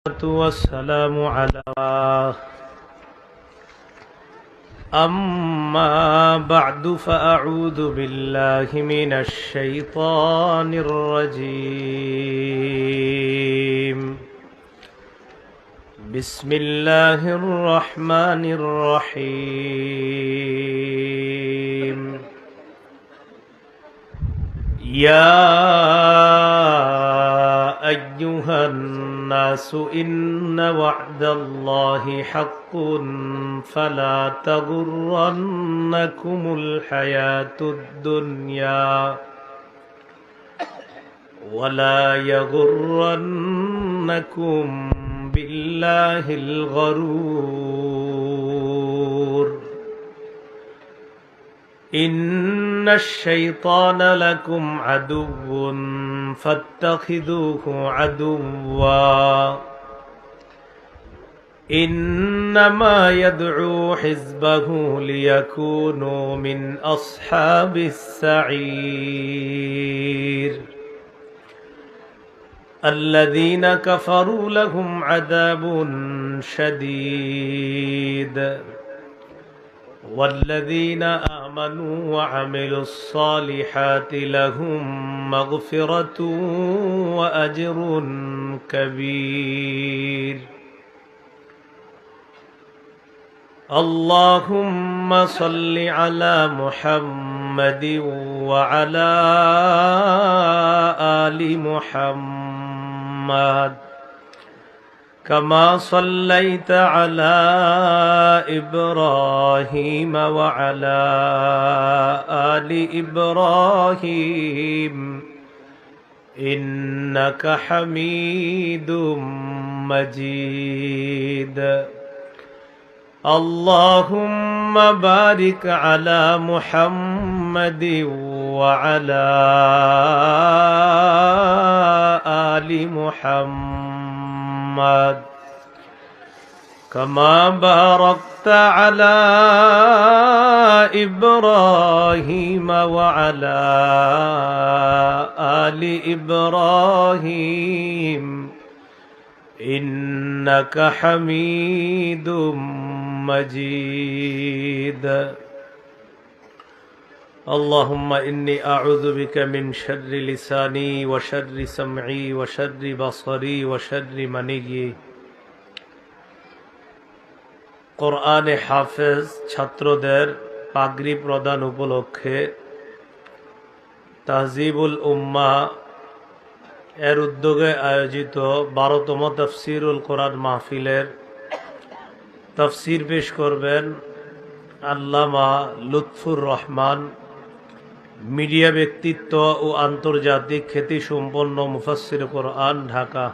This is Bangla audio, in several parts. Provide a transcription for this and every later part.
والسلام على أما بعد فأعوذ بالله من الشيطان الرجيم بسم الله الرحمن الرحيم يا أيها الناس إن وعد الله حق فلا تغرنكم الحياة الدنيا ولا يغرنكم بالله الغرور إن الشيطان لكم عدو فاتخذوه عدوا إنما يدعو حزبه ليكونوا من أصحاب السعير الذين كفروا لهم عذاب شديد والذين آمنوا وعملوا الصالحات لهم مغفرة وأجر كبير اللهم صل على محمد وعلى آل محمد كما صليت على إبراهيم وعلى آل إبراهيم إنك حميد مجيد اللهم بارك على محمد وعلى آل محمد كما باركت على إبراهيم وعلى آل إبراهيم إنك حميد مجيد اللهم إني أعوذ بك من شر لساني وشر سمعي وشر بصري وشر مني কোরআনে হাফেজ ছাত্রদের পাগড়ি প্রদান উপলক্ষে তাহজিবুল উম্মাহ এর উদ্যোগে আয়োজিত 12তম তাফসীরুল কোরআন মাহফিলের তাফসীর পেশ করবেন আল্লামা লুৎফুর রহমান, মিডিয়া ব্যক্তিত্ব ও আন্তর্জাতিক খ্যাতিসম্পন্ন মুফাসসির কোরআন, ঢাকা।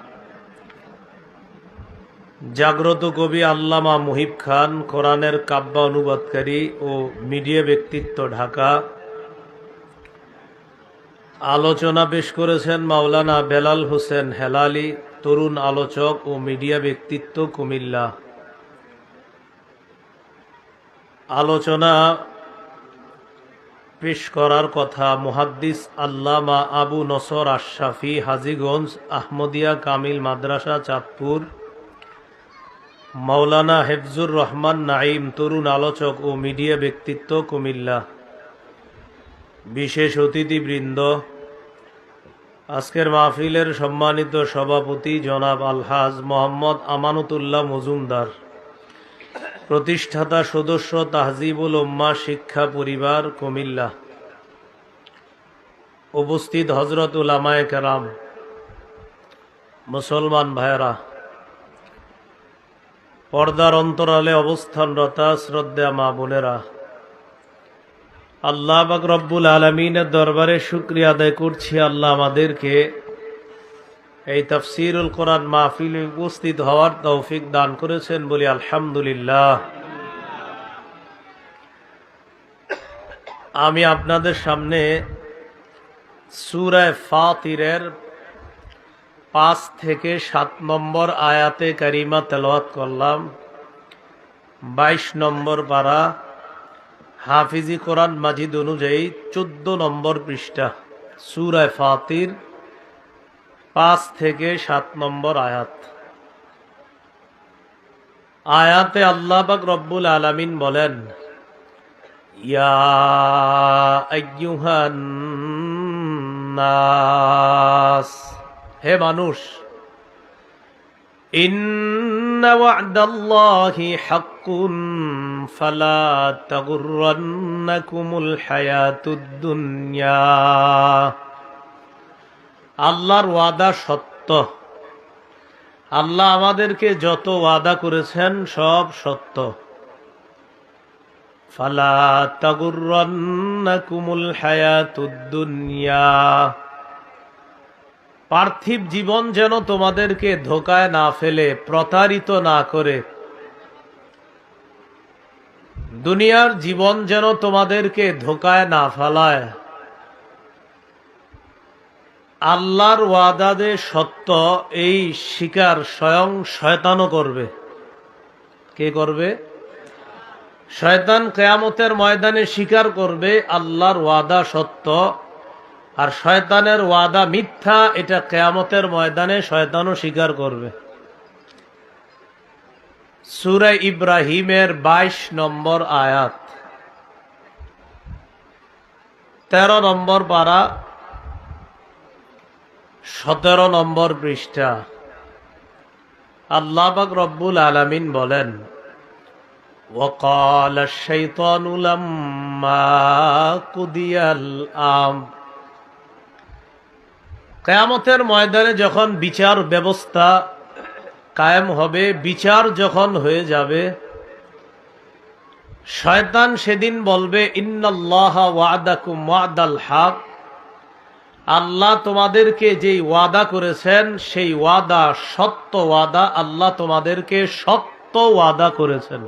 জাগ্রত কবি আল্লামা মুহিব খান, কোরআনের কাব্য অনুবাদকারী ও মিডিয়া ব্যক্তিত্ব, ঢাকা। আলোচনা পেশ করেছেন মাওলানা বেলাল হোসেন হেলালি, তরুণ আলোচক ও মিডিয়া ব্যক্তিত্ব, কুমিল্লা। আলোচনা পেশ করার কথা মুহাদ্দিস আল্লামা আবু নসর আশরাফি, হাজীগঞ্জ আহমদিয়া কামিল মাদ্রাসা, চাঁদপুর। মাওলানা হেফজুর রহমান নাঈম, তরুণ আলোচক ও মিডিয়া ব্যক্তিত্ব, কুমিল্লা। বিশেষ অতিথিবৃন্দ, আজকের মাহফিলের সম্মানিত সভাপতি জনাব আলহাজ মোহাম্মদ আমানতুল্লাহ মজুমদার, প্রতিষ্ঠাতা সদস্য তাহজিবুল উম্মাহ শিক্ষা পরিবার, কুমিল্লা। উপস্থিত হযরত উলামায়ে কেরাম, মুসলমান ভাইয়েরা, পর্দার অন্তরালে অবস্থানরতা শ্রদ্ধা মা বোনেরা, আল্লাহ পাক রব্বুল আলামিনের দরবারে শুকরিয়া আদায় করছি, আল্লাহ আমাদেরকে এই তাফসীরুল কোরআন মাহফিলে উপস্থিত হওয়ার তৌফিক দান করেছেন, বলি আলহামদুলিল্লাহ। আমি আপনাদের সামনে সূরা ফাতিরের 5 থেকে 7 নম্বর আয়াতে কারিমা তেলাওয়াত করলাম। 22 নম্বর পারা, হাফিজি কোরআন মাজিদ অনুযায়ী 14 নম্বর পৃষ্ঠা, সূরা ফাতির 5 থেকে 7 নম্বর আয়াত। আয়াতে আল্লাহ পাক রব্বুল আলামিন বলেন, ইয়া আইয়ুহান নাস, হে মানুষ, ইন্না ওয়া'দাল্লাহি হাক্কুন ফালা তাগুররান্নাকুমুল হায়াতুদ দুনিয়া। আল্লাহর ওয়াদা সত্য। আল্লাহ আমাদেরকে যত ওয়াদা করেছেন সব সত্য। ফালা তাগুররান্নাকুমুল হায়াতুদ দুনিয়া, পার্থিব জীবন যেন তোমাদেরকে ধোঁকায় না ফেলে, প্রতারিত না করে। দুনিয়ার জীবন যেন তোমাদেরকে ধোঁকায় না ফেলায়। আল্লাহর ওয়াদা যে সত্য, এই স্বীকার স্বয়ং শয়তানও করবে। কে করবে? শয়তান কিয়ামতের ময়দানে স্বীকার করবে আল্লাহর ওয়াদা সত্য, আর শয়তানের ওয়াদা মিথ্যা। এটা কিয়ামতের ময়দানে শয়তানও স্বীকার করবে। সূরা ইব্রাহিমের 22 নম্বর আয়াত, 13 নম্বর পারা, 17 নম্বর পৃষ্ঠা। আল্লাহ পাক রব্বুল আলামিন বলেন, ওয়াকাল আশ-শাইতানু লাম্মা কুদিয়াল আম। কিয়ামতের ময়দানে যখন বিচার ব্যবস্থা কায়েম হবে, বিচার যখন হয়ে যাবে, শয়তান সেদিন বলবে, ইন্নাল্লাহা ওয়া'দাকুম ওয়া'দাল হক, আল্লাহ তোমাদেরকে যেই ওয়াদা করেছেন সেই ওয়াদা সত্য ওয়াদা। আল্লাহ তোমাদেরকে সত্য ওয়াদা করেছেন।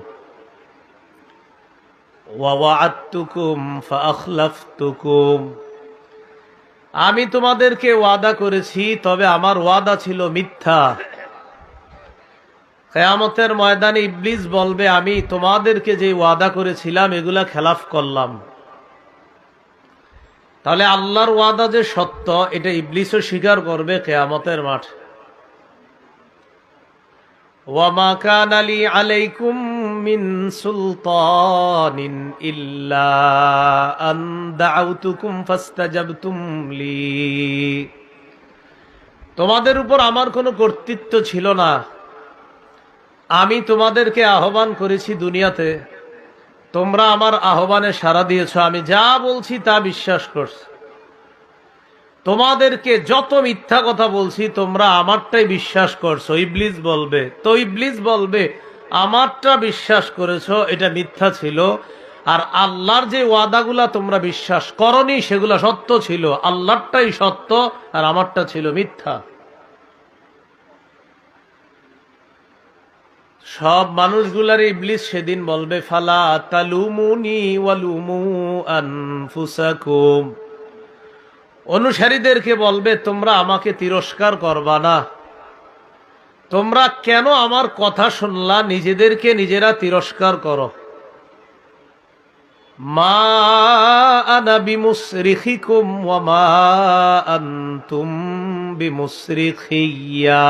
ওয়া ওয়া'আদতুকুম ফাআখলাফতুকুম, আমি তোমাদেরকে ওয়াদা করেছি, তবে আমার ওয়াদা ছিল মিথ্যা। কিয়ামতের ময়দানে ইবলিস বলবে, আমি তোমাদেরকে যে ওয়াদা করেছিলাম এগুলা খেলাফ করলাম। তাহলে আল্লাহর ওয়াদা যে সত্য, এটা ইবলিসও স্বীকার করবে কিয়ামতের মাঠে। ওয়া মা কানা লি আলাইকুম মিন সুলতানিন ইল্লা আন দাউতুকুম ফাস্তাজাবতুম লি, তোমাদের উপর আমার কোনো কর্তৃত্ব ছিল না। আমি তোমাদেরকে আহ্বান করেছি দুনিয়াতে, তোমরা আমার আহ্বানে সাড়া দিয়েছ, আমি যা বলছি তা বিশ্বাস করছো। তোমাদেরকে যত মিথ্যা কথা বলছি তোমরা আমারটাই বিশ্বাস করছো। ইবলিস বলবে, তো ইবলিস বলবে, আমারটা বিশ্বাস করেছো, এটা মিথ্যা ছিল, আর আল্লাহর যে ওয়াদাগুলা তোমরা বিশ্বাস করনি সেগুলা সত্য ছিল। আল্লাহরটাই সত্য আর আমারটা ছিল মিথ্যা। সব মানুষগুলার ইবলিস সেদিন বলবে, ফালা তালুমুনি ওয়ালুমু আনফুসাকুম, অনুসারীদেরকে বলবে, তোমরা আমাকে তিরস্কার করবা না। তোমরা কেন আমার কথা শুনলা, নিজেদেরকে নিজেরা তিরস্কার করো। মা আনা বিমুসরিখিকুম ওয়া মা আনতুম বিমুসরিখিয়া,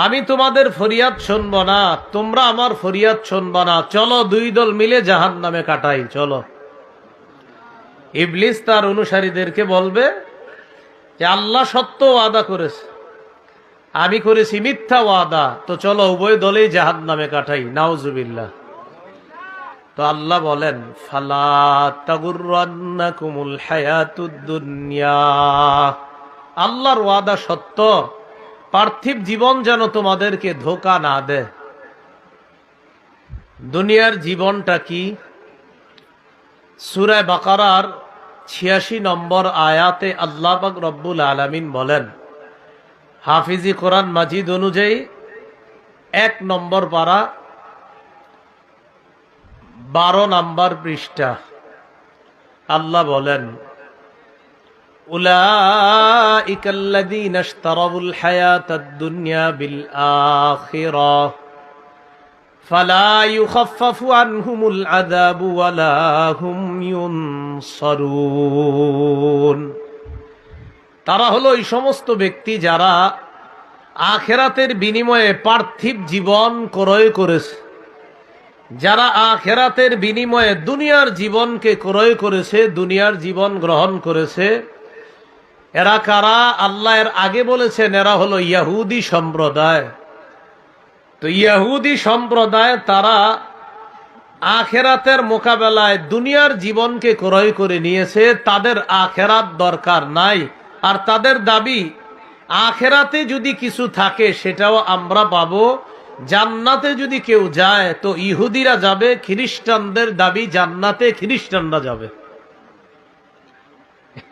আমি তোমাদের ফরিয়াদ শুনব না, তোমরা আমার ফরিয়াদ শুনব না। চলো দুই দল মিলে জাহান্নামে কাটাই, চলো। ইবলিস তার অনুসারীদেরকে বলবে যে আল্লাহ সত্য ওয়াদা করেছে, আমি করেছি মিথ্যা ওয়াদা, তো চলো উভয় দলেই জাহান্নামে কাটাই। নাউজুবিল্লাহ। তো আল্লাহ বলেন, ফালা তাগুররান্নাকুমুল হায়াতুদ দুনিয়া, আল্লাহর ওয়াদা সত্য, পার্থিব জীবন যেন তোমাদেরকে ধোঁকা না দেয়। দুনিয়ার জীবনটা কি? সূরা বাকারার ৮৬ নম্বর আয়াতে আল্লাহ পাক রব্বুল আলামিন বলেন, হাফিজি কোরআন মাজিদ অনুযায়ী ১ নম্বর পারা ১২ নম্বর পৃষ্ঠা। আল্লাহ বলেন, উলাইকাল্লাযীনা ইশতারাউল হায়াতাদ দুনিয়া বিল আখিরাহ ফালা ইউখাফফাফু আনহুমুল আযাবু ওয়ালা হুম ইউনসারুন। তারা হলো এই সমস্ত ব্যক্তি যারা আখেরাতের বিনিময়ে পার্থিব জীবন ক্রয় করেছে। যারা আখেরাতের বিনিময়ে দুনিয়ার জীবনকে ক্রয় করেছে, দুনিয়ার জীবন গ্রহণ করেছে, এরা কারা? আল্লাহ এর আগে বলেছেন এরা হলো ইহুদি সম্প্রদায়। তো ইহুদি সম্প্রদায় তারা আখেরাতের মোকাবেলায় দুনিয়ার জীবনকে ক্রয় করে নিয়েছে। তাদের আখেরাত দরকার নাই। আর তাদের দাবি আখেরাতে যদি কিছু থাকে সেটাও আমরা পাবো। জান্নাতে যদি কেউ যায় তো ইহুদিরা যাবে, খ্রিস্টানদের দাবি জান্নাতে খ্রিস্টানরা যাবে।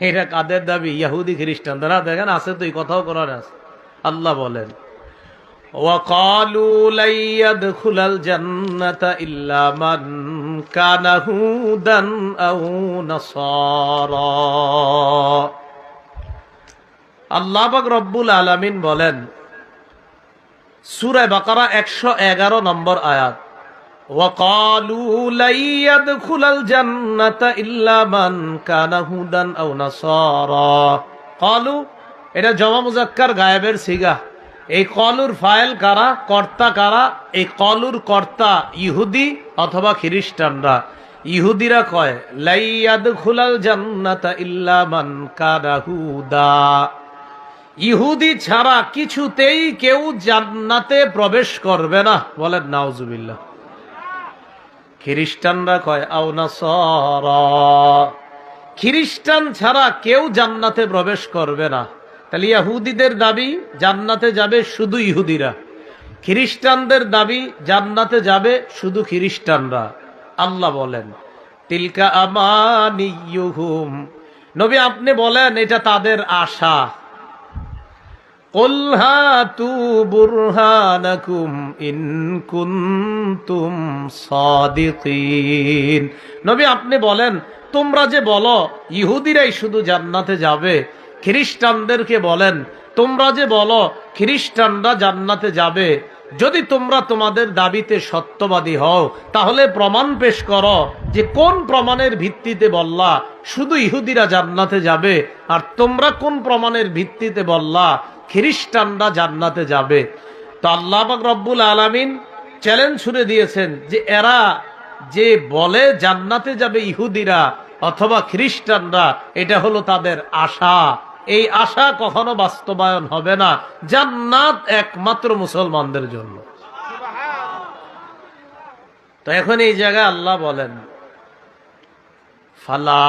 এটা কাদের দাবি? ইহুদি খ্রিস্টানরা। দেখেন আছে তো, এই কথাও করার আছে। আল্লাহ বলেন وَقَالُوا لَن يَدْخُلَ الْجَنَّةَ إِلَّا مَنْ كَانَ هُودًا أَوْ نَصَارَى। আল্লাহ পাক রব্বুল আলামিন বলেন সূরা বাকারা 111 নম্বর আয়াত, وَقَالُوا لَن يَدْخُلَ الْجَنَّةَ إِلَّا مَنْ كَانَ هُودًا أَوْ نَصَارَى। قالوا এটা জমা মুজাক্কার গায়েবের সিগা। এই কলুর ফাইল কারা? কর্তা কারা? এই কলুর কর্তা ইহুদি অথবা খ্রিস্টানরা। ইহুদিরা কয় লা ইয়াদখুলাল জান্নাতা ইল্লা মান কানা হুদা, ইহুদি ছাড়া কিছুতেই কেউ জান্নাতে প্রবেশ করবে না। বলেন নাউজুবিল্লাহ। খ্রিস্টানরা কয় আও নাসারা, খ্রিস্টান ছাড়া কেউ জান্নাতে প্রবেশ করবে না। তাহলে ইহুদিদের দাবি জান্নাতে যাবে শুধু ইহুদিরা, খ্রিস্টানদের দাবি জান্নাতে যাবে শুধু খ্রিস্টানরা। আল্লাহ বলেন তিলকা আমানিয়ুহুম, নবী আপনি বলেন এটা তাদের আশা। কুল হাতু বুরহানাকুম ইন কুনতুম সাদিকিন, নবী আপনি বলেন তোমরা যে বলো ইহুদিরাই শুধু জান্নাতে যাবে, খ্রিস্টানদেরকে বলেন তোমরা যে বলো খ্রিস্টানরা জান্নাতে যাবে, যদি তোমরা তোমাদের দাবিতে সত্যবাদী হও তাহলে প্রমাণ পেশ করো যে কোন প্রমাণের ভিত্তিতে বললা শুধু ইহুদিরা জান্নাতে যাবে, আর তোমরা কোন প্রমাণের ভিত্তিতে বললা খ্রিস্টানরা জান্নাতে যাবে। তো আল্লাহ পাক রব্বুল আলামিন চ্যালেঞ্জ ছুড়ে দিয়েছেন যে এরা যে বলে জান্নাতে যাবে ইহুদিরা অথবা খ্রিস্টানরা, এটা হলো তাদের আশা। এই আশা কখনো বাস্তবায়ন হবে না। জান্নাত একমাত্র মুসলমানদের জন্য। তো এখন এই জায়গায় আল্লাহ বলেন ফালা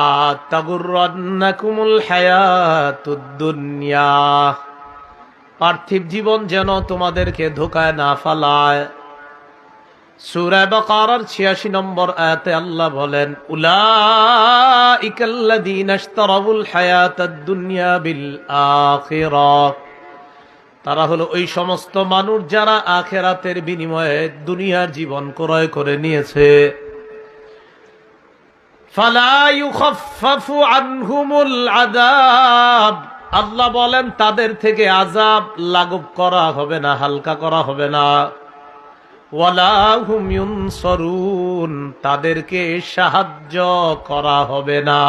তাগুররান্নাকুমুল হায়াতুদ দুনিয়া, পার্থিব জীবন যেন তোমাদেরকে ধোঁকায় না ফালায়। সূরা বাকারার 86 নম্বর আয়াতে আল্লাহ বলেন উলাইকাল্লাযীনা ইশতারাউল হায়াতাদ দুনিয়া বিল আখিরাহ, তারা হলো ওই সমস্ত মানুষ যারা আখিরাতের বিনিময়ে দুনিয়ার জীবন ক্রয় করে নিয়েছে। ফালা ইউখাফফাফু আনহুমুল আযাব, আল্লাহ বলেন তাদের থেকে আযাব লাঘব করা হবে না, হালকা করা হবে না। ওয়ালা হুম ইউনসারুন, তাদেরকে সাহায্য করা হবে না।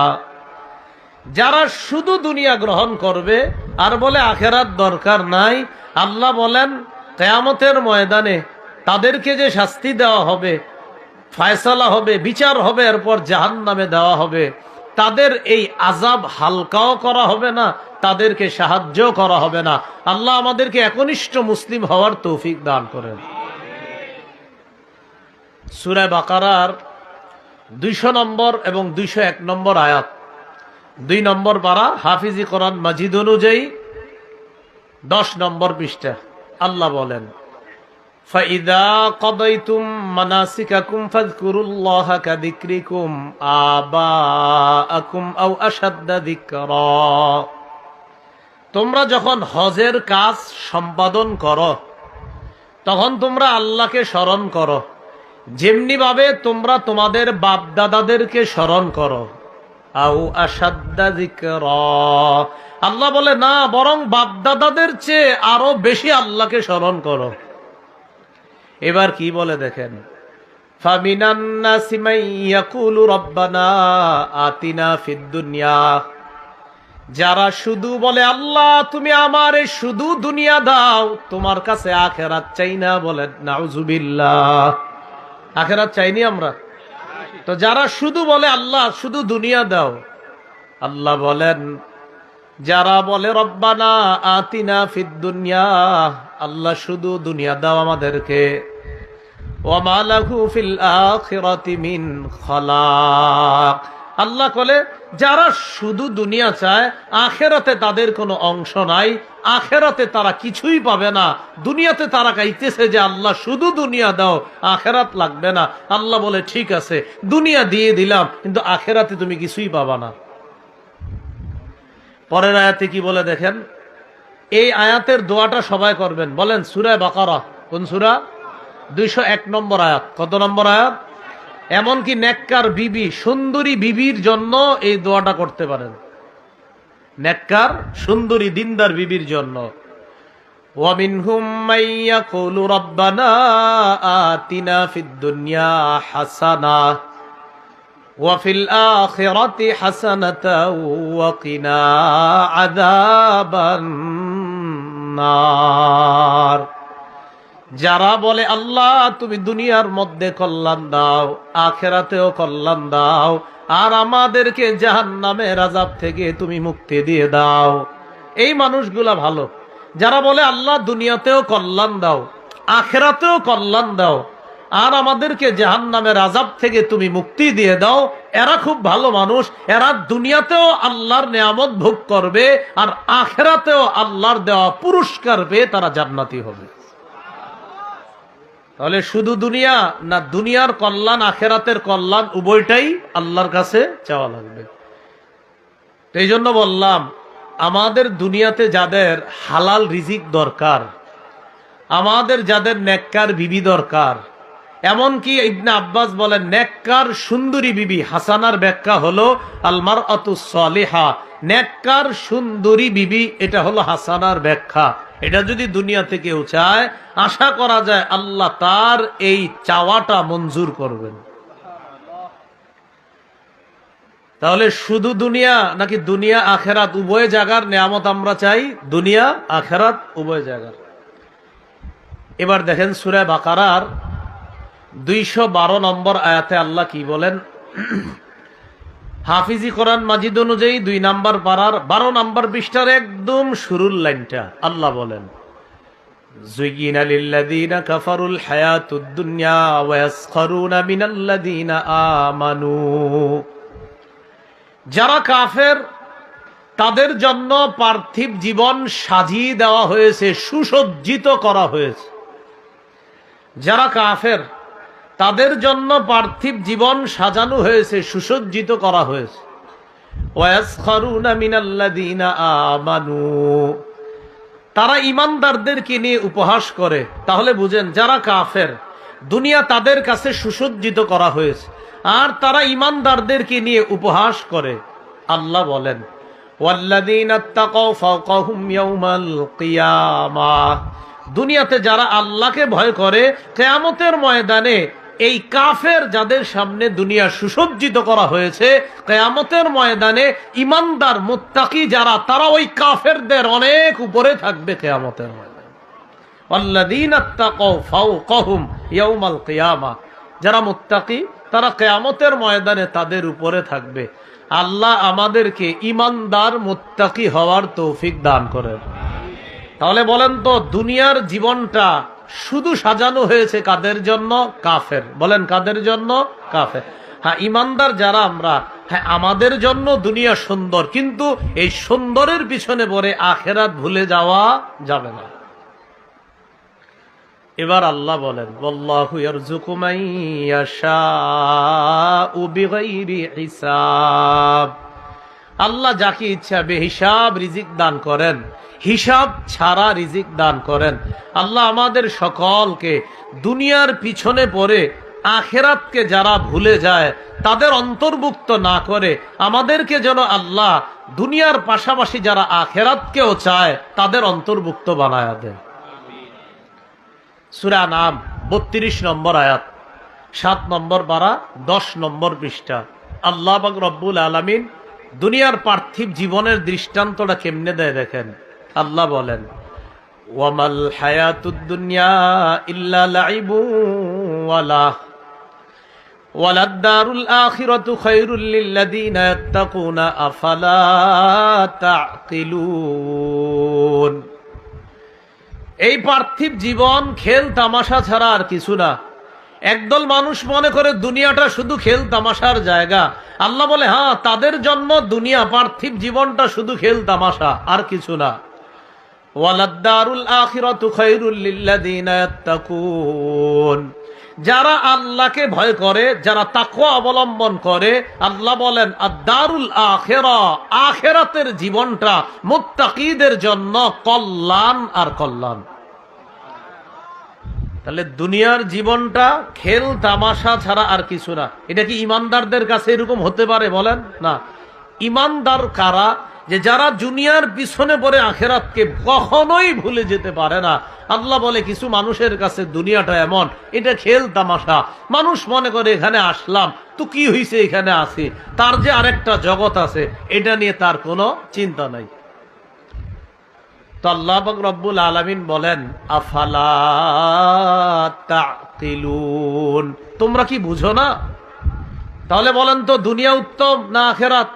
যারা শুধু দুনিয়া গ্রহণ করবে আর বলে আখেরাত দরকার নাই, আল্লাহ বলেন কিয়ামতের ময়দানে তাদেরকে যে শাস্তি দেওয়া হবে, ফয়সালা হবে, বিচার হবে, এরপর জাহান্নামে দেওয়া হবে, তাদের এই আযাব হালকাও করা হবে না, তাদেরকে সাহায্য করা হবে না। আল্লাহ আমাদেরকে একনিষ্ঠ মুসলিম হওয়ার তৌফিক দান করেন। সূরা বাকারার 200 নম্বর এবং 201 নম্বর আয়াত, 2 নম্বর পারা হাফিজি কোরআন মাজিদ অনুযায়ী 10 নম্বর পৃষ্ঠা। আল্লাহ বলেন ফাইদা কাদাইতুম মানাসিকাকুম ফাযকুরুল্লাহা কাযিকরিকুম আবাআকুম আও আশাদ্দা যিকরা, তোমরা যখন হজের কাজ সম্পাদন করো তখন তোমরা আল্লাহকে স্মরণ করো যেমনি ভাবে তোমরা তোমাদের বাপ দাদাদেরকে স্মরণ করো। আও আশাদ্দা যিকরা, আল্লাহ বলে না, বরং বাপ দাদাদের চেয়ে আরো বেশি আল্লাহকে স্মরণ করো। এবার কি বলে দেখেন, ফামিনান নাসি মান ইয়াকুলু রাব্বানা আতিনা ফিদ দুনিয়া, যারা শুধু বলে আল্লাহ তুমি আমারে শুধু দুনিয়া দাও, তোমার কাছে আখেরাত চাই না, বলেন নাউজুবিল্লাহ। আখেরাত চাইনি আমরা তো। যারা শুধু বলে আল্লাহ শুধু দুনিয়া দাও, আল্লাহ বলেন যারা বলে রব্বানা আতিনা ফিদ দুনিয়া, আল্লাহ শুধু দুনিয়া দাও আমাদেরকে, ওয়া মা লাহু ফিল আখিরাতি মিন খালাক। আল্লাহ বলে যারা শুধু দুনিয়া চায়, আখেরাতে তাদের কোনো অংশ নাই, আখেরাতে তারা কিছুই পাবে না। দুনিয়াতে তারা চাইতেছে যে আল্লাহ শুধু দুনিয়া দাও, আখেরাত লাগবে না। আল্লাহ বলে ঠিক আছে দুনিয়া দিয়ে দিলাম, কিন্তু আখেরাতে তুমি কিছুই পাবা না। পরের আয়াতে কি বলে দেখেন, এই আয়াতের দোয়াটা সবাই করবেন। বলেন সূরা বাকারা, কোন সূরা? 201 নম্বর আয়াত। কত নম্বর আয়াত? এমনকি নেককার বিবি, সুন্দরী বিবির জন্য এই দোয়াটা করতে পারেন, নেককার সুন্দরী দিনদার বিবির জন্য। ওয়া মিনহুম মাইয়াকুলু রাব্বানা আতিনা ফিদ দুনিয়া হাসানা ওয়া ফিল আখিরাতি হাসানাতাও ওয়া কিনা আযাবান নার। যারা বলে আল্লাহ তুমি দুনিয়ার মধ্যে কল্যাণ দাও, আখেরাতেও কল্যাণ দাও, আর আমাদেরকে জাহান্নামের আযাব থেকে তুমি মুক্তি দিয়ে দাও, এই মানুষগুলা ভালো। যারা বলে আল্লাহ দুনিয়াতেও কল্যাণ দাও, আখেরাতেও কল্যাণ দাও, আর আমাদেরকে জাহান্নামের আযাব থেকে তুমি মুক্তি দিয়ে দাও, এরা খুব ভালো মানুষ। এরা দুনিয়াতেও আল্লাহর নেয়ামত ভোগ করবে, আর আখেরাতেও আল্লাহর দেওয়া পুরস্কার পেয়ে তারা জান্নাতি হবে। তাহলে শুধু দুনিয়া না, দুনিয়ার কল্যাণ আখেরাতের কল্যাণ উভয়টাই আল্লাহর কাছে চাওয়া লাগবে। এই জন্য বললাম আমাদের দুনিয়াতে যাদের হালাল রিজিক দরকার, আমাদের যাদের নেককার বিবি দরকার, এমনকি ইবনে আব্বাস বলেন নেককার সুন্দরী বিবি, হাসানার ব্যাখ্যা হলো আল মারআতুস সালিহা, নেককার সুন্দরী বিবি, এটা হলো হাসানার ব্যাখ্যা। এটা যদি দুনিয়াতে কেউ চায়, আশা করা যায় আল্লাহ তার এই চাওয়াটা মঞ্জুর করবেন। তাহলে শুধু দুনিয়া নাকি দুনিয়া আখেরাত উভয় জায়গার নেয়ামত আমরা চাই? দুনিয়া আখেরাত উভয় জায়গার। এবার দেখেন সূরা বাকারার 212 নম্বর আয়াতে আল্লাহ কি বলেন। হাফিজি কোরআন মাজিদ অনুযায়ী 2 নম্বর পারার 12 নম্বর পৃষ্ঠার একদম শুরুর লাইনটা আল্লাহ বলেন, যুয়িনা লিল্লাযীনা কাফারুল হায়াতুদ দুনিয়া ওয়া ইয়াসখারুনা মিনাল্লাযীনা আমানু। যারা কাফের তাদের জন্য পার্থিব জীবন সাজিয়ে দেওয়া হয়েছে, সুসজ্জিত করা হয়েছে। যারা কাফের তাদের জন্য পার্থিব জীবন সাজানো হয়েছে, সুসজ্জিত করা হয়েছে। ওয়াসখারুনা মিনাল্লাযীনা আমানু, তারা ঈমানদারদেরকে নিয়ে উপহাস করে। তাহলে বুঝেন যারা কাফের, দুনিয়া তাদের কাছে সুসজ্জিত করা হয়েছে, আর তারা ঈমানদারদেরকে নিয়ে উপহাস করে। আল্লাহ বলেন ওয়াল্লাযীনা তাকাউ ফাওকাহুম ইয়াওমাল কিয়ামাহ, দুনিয়াতে যারা আল্লাহকে ভয় করে, কিয়ামতের ময়দানে এই কাফের যাদের সামনে দুনিয়া সুসজ্জিত করা হয়েছে, কিয়ামতের ময়দানে ঈমানদার মুত্তাকি যারা, তারা ওই কাফেরদের অনেক উপরে থাকবে কিয়ামতের ময়দানে। ওয়াল্লাযীনা তাকাউ ফাওকাহুম ইয়াওমাল কিয়ামাহ, যারা মুত্তাকি তারা কিয়ামতের ময়দানে তাদের উপরে থাকবে। আল্লাহ আমাদেরকে ঈমানদার মুত্তাকি হওয়ার তৌফিক দান করেন। তাহলে বলেন তো দুনিয়ার জীবনটা শুধু সাজানো হয়েছে কাদের জন্য? কাফের। বলেন কাদের জন্য? কাফের। হ্যাঁ, ঈমানদার যারা আমরা, হ্যাঁ আমাদের জন্য দুনিয়া সুন্দর, কিন্তু এই সুন্দরের পিছনে পড়ে আখেরাত ভুলে যাওয়া যাবে না। এবার আল্লাহ বলেন ওয়াল্লাহু ইয়ারযুকু মান ইয়াশাউ বিগাইরি হিসাব, আল্লাহ যাকে ইচ্ছা বেহিসাব রিজিক দান করেন, হিসাব ছাড়া রিজিক দান করেন। আল্লাহ আমাদের সকলকে দুনিয়ার পিছনে পড়ে আখেরাতকে যারা ভুলে যায় তাদের অন্তর্ভুক্ত না করে আমাদেরকে যেন আল্লাহ দুনিয়ার পাশাপাশি যারা আখেরাতকেও চায় তাদের অন্তর্ভুক্ত বানায়া দেন। সূরা নাম 32 নম্বর আয়াত, 7 নম্বর পারা, 10 নম্বর পৃষ্ঠা। আল্লাহ পাক রব্বুল আলামিন দুনিয়ার পার্থিব জীবনের দৃষ্টান্তটা কেমনে দেয় দেখেন। আল্লাহ বলেন, ওয়ামাল হায়াতুদ দুনিয়া ইল্লা লাইবু ওয়ালাহ ওয়ালাদ-দারুল আখিরাতু খায়রুল লিল্লাযিনা ইয়াত্তাকুনা আফালা তা'কিলুন। এই পার্থিব জীবন খেল তামাশা ছাড়া আর কিছু না। একদল মানুষ মনে করে দুনিয়াটা শুধু খেল তামাশার জায়গা। আল্লাহ বলে, হ্যাঁ, তাদের জন্য দুনিয়া পার্থিব জীবনটা শুধু খেল তামাশা, আর কিছু না। ওয়ালাদ-দারুল আখিরাতু খায়রুল লিল্লাযিনা ইয়াত্তাকুন। যারা আল্লাহকে ভয় করে, যারা তাকওয়া অবলম্বন করে, আল্লাহ বলেন আদ-দারুল আখিরা, আখিরাতের জীবনটা মুত্তাকিদের জন্য কল্যাণ আর কল্যাণ। তাহলে দুনিয়ার জীবনটা খেল তামাশা ছাড়া আর কিছু না। এটা কি ইমানদারদের কাছে এরকম হতে পারে বলেন? না। ইমানদার কারা? যে যারা দুনিয়ার পিছনে পড়ে আখিরাতকে কখনোই ভুলে যেতে পারে না। আল্লাহ বলে কিছু মানুষের কাছে দুনিয়াটা এমন, এটা খেল তামাশা। মানুষ মনে করে এখানে আসলাম তো কি হইছে, এখানে আছি, তার যে আরেকটা জগৎ আছে এটা নিয়ে তার কোনো চিন্তা নাই। তো আল্লাহ পাক রব্বুল আলামিন বলেন, আফালা তা'কিলুন, তোমরা কি বুঝো না? তাহলে বলেন তো, দুনিয়া উত্তম না আখিরাত?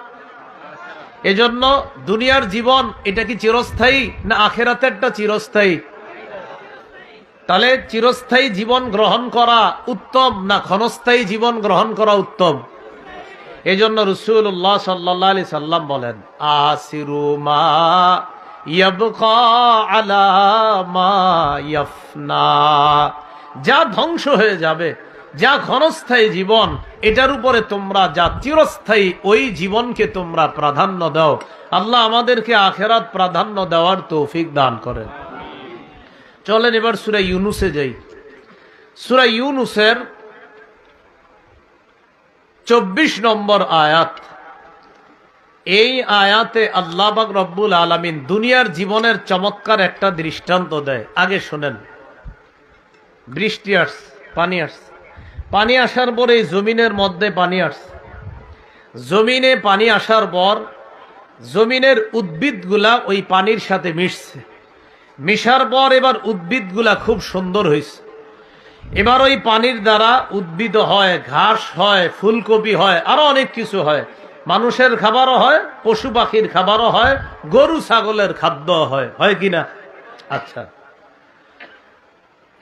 এজন্য দুনিয়ার জীবন এটা কি চিরস্থায়ী না আখিরাতেরটা চিরস্থায়ী? তাহলে চিরস্থায়ী জীবন গ্রহণ করা উত্তম না ক্ষণস্থায়ী জীবন গ্রহণ করা উত্তম? এজন্য রাসূলুল্লাহ সাল্লাল্লাহু আলাইহি সাল্লাম বলেন, আসিরু মা ইয়াবকা আলা মা ইয়াফনা। যা ধ্বংস হয়ে যাবে, যা ক্ষণস্থায়ী জীবন, এটার উপরে তোমরা যা চিরস্থায়ী ওই জীবনকে তোমরা প্রাধান্য দাও। আল্লাহ আমাদেরকে আখিরাত প্রাধান্য দেওয়ার তৌফিক দান করেন। চলেন এবার সূরা ইউনূসে যাই। সূরা ইউনূসের 24 নম্বর আয়াত। এই আয়াতে আল্লাহ পাক রব্বুল আলামিন দুনিয়ার জীবনের চমৎকার একটা দৃষ্টান্ত দেয়। আগে শোনেন। বৃষ্টি আসছে, পানি আসছে, পানি আসার পরে এই জমিনের মধ্যে পানি আসছে। জমিনে পানি আসার পর জমিনের উদ্ভিদগুলা ওই পানির সাথে মিশছে। মিশার পর এবার উদ্ভিদগুলা খুব সুন্দর হয়েছে। এবার ওই পানির দ্বারা উদ্ভিদ হয়, ঘাস হয়, ফুলকপি হয়, আরো অনেক কিছু হয়। মানুষের খাবারও হয়, পশু পাখির খাবারও হয়, গরু ছাগলের খাদ্য হয়, হয় কিনা? আচ্ছা,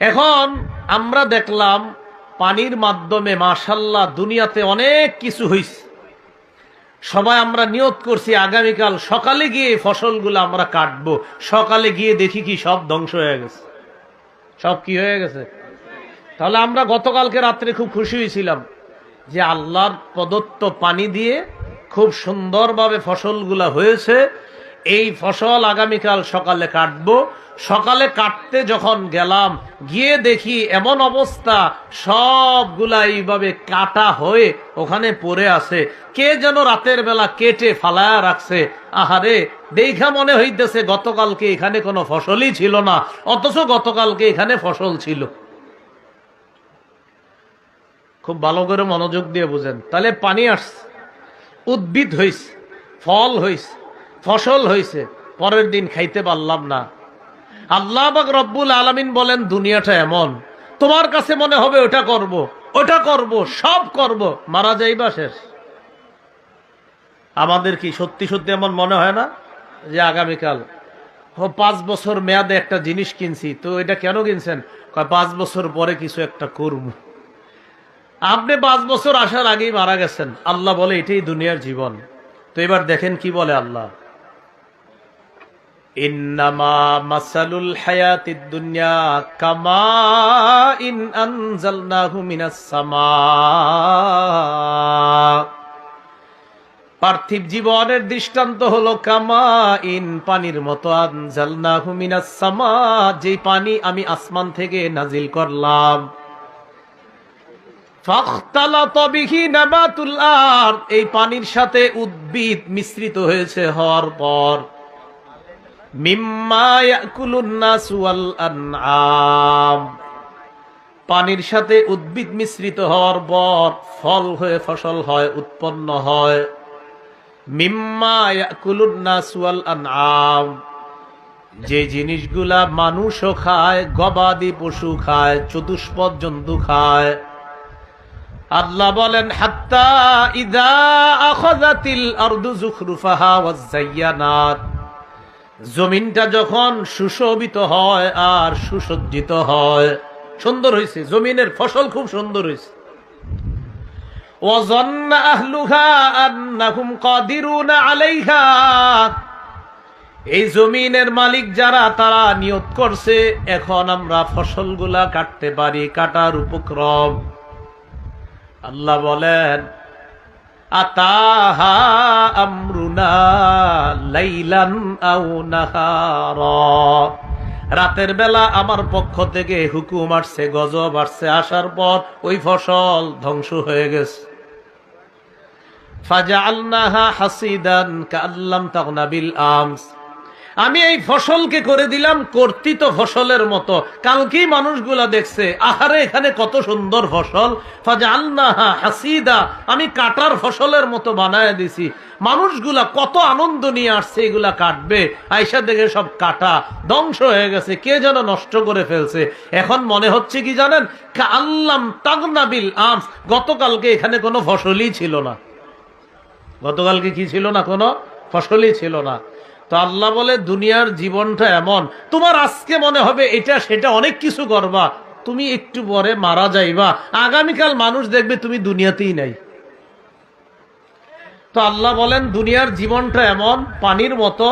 এখন আমরা দেখলাম পানির মাধ্যমে মাশাআল্লাহ দুনিয়াতে অনেক কিছু হয়েছে। সবাই আমরা নিয়ত করছি আগামীকাল সকালে গিয়ে ফসলগুলো আমরা কাটবো। সকালে গিয়ে দেখি কি সব ধ্বংস হয়ে গেছে। সব কি হয়ে গেছে? তাহলে আমরা গতকালকে রাত্রে খুব খুশি হয়েছিলাম যে আল্লাহর প্রদত্ত পানি দিয়ে খুব সুন্দরভাবে ফসলগুলা হয়েছে। এই ফসল আগামীকাল সকালে কাটবো। সকালে কাটতে যখন গেলাম, গিয়ে দেখি এমন অবস্থা, সবগুলা এইভাবে কাটা হয়ে ওখানে পড়ে আছে। কে যেন রাতের বেলা কেটে ফালায়া রাখছে। আহারে, দেখা মনে হইতেছে গতকালকে এখানে কোনো ফসলই ছিল না, অথচ গতকালকে এখানে ফসল ছিল। খুব ভালো করে মনোযোগ দিয়ে বুঝেন। তাহলে পানি আসছে, উদ্ভিদ হইছে, ফল হইছে, ফসল হইছে, পরের দিন খাইতে পারলাম না। আল্লাহ পাক রব্বুল আলামিন বলেন দুনিয়াটা এমন, তোমার কাছে মনে হবে ওটা করব, ওটা করব, সব করব, মারা যাইবা শেষ। আমাদের কি সত্যি সত্যি এমন মনে হয় না যে আগামীকাল 5 বছর মেয়াদে একটা জিনিস কিনছি, তো এটা কেন কিনছেন? 5 বছর পরে কিছু একটা করব। আপনি 5 বছর আসার আগেই মারা গেছেন। আল্লাহ বলে এটাই দুনিয়ার জীবন। তো এবার দেখেন কি বলে আল্লাহ, ইন্নামা মাসালুল হায়াতিদ দুনিয়া কামাইন আনজালনাহু মিনাস সামা। পার্থিব জীবনের দৃষ্টান্ত হলো কামাইন, পানির মতো, আনজালনাহু মিনাস সামা, যে পানি আমি আসমান থেকে নাজিল করলাম। ফাখতালাতা বিহি নাবাতুল আরদ, এই পানির সাথে উদ্ভিদ মিশ্রিত হয়েছে হওয়ার পর, মিম্মা ইয়াকুলুন নাস ওয়াল আনআম, পানির সাথে উদ্ভিদ মিশ্রিত হওয়ার পর ফল হয়ে ফসল হয়, উৎপন্ন হয়। মিম্মা ইয়াকুলুন নাস ওয়াল আনআম, যে জিনিসগুলা মানুষও খায়, গবাদি পশু খায়, চতুষ্পদ জন্তু খায়। আল্লাহ বলেন হাত্তা ইযা আখাযাতিল আরদু যুখরুফাহা ওয়াজ যায়্যানাত, জমিনটা যখন সুশোভিত হয় আর সুসজ্জিত হয়, সুন্দর হয়েছে, জমিনের ফসল খুব সুন্দর হয়েছে। ওয়াযান্না আহলুহা আন্নাহুম কাদিরুনা আলাইহা, এই জমিনের মালিক যারা তারা নিয়ত করছে এখন আমরা ফসলগুলা কাটতে পারি, কাটার উপক্রম। আল্লাহ বলেন আতাহা আমরুনা লাইলান আও নাহারা, রাতের বেলা আমার পক্ষ থেকে হুকুম আসছে, গজব আসছে, আসার পর ওই ফসল ধ্বংস হয়ে গেছে। ফাজআলনাহা হাসিদান কাআল্লাম তাগনা বিল আমস, আমি এই ফসলকে করে দিলাম কর্তিত ফসলের মতো। কালকেই মানুষগুলা দেখছে আহারে এখানে কত সুন্দর ফসল, ফাজআলনাহা হাসিদা, আমি কাটার ফসলের মতো বানায় দিছি। মানুষগুলা কত আনন্দ নিয়ে আসছে এগুলা কাটবে, আয়সা দেখে সব কাটা ধ্বংস হয়ে গেছে, কে যেন নষ্ট করে ফেলছে। এখন মনে হচ্ছে কি জানেন, কাআল্লাম তাগনা বিল আমস, গতকালকে এখানে কোনো ফসলই ছিল না। গতকালকে কি ছিল না? কোনো ফসলই ছিল না। তো আল্লাহ বলে দুনিয়ার জীবনটা এমন, তোমার আজকে মনে হবে এটা সেটা অনেক কিছু করবা, তুমি একটু পরে মারা যাইবা, আগামীকাল মানুষ দেখবে তুমি দুনিয়াতেই নাই। তো আল্লাহ বলেন দুনিয়ার জীবনটা এমন পানির মতো,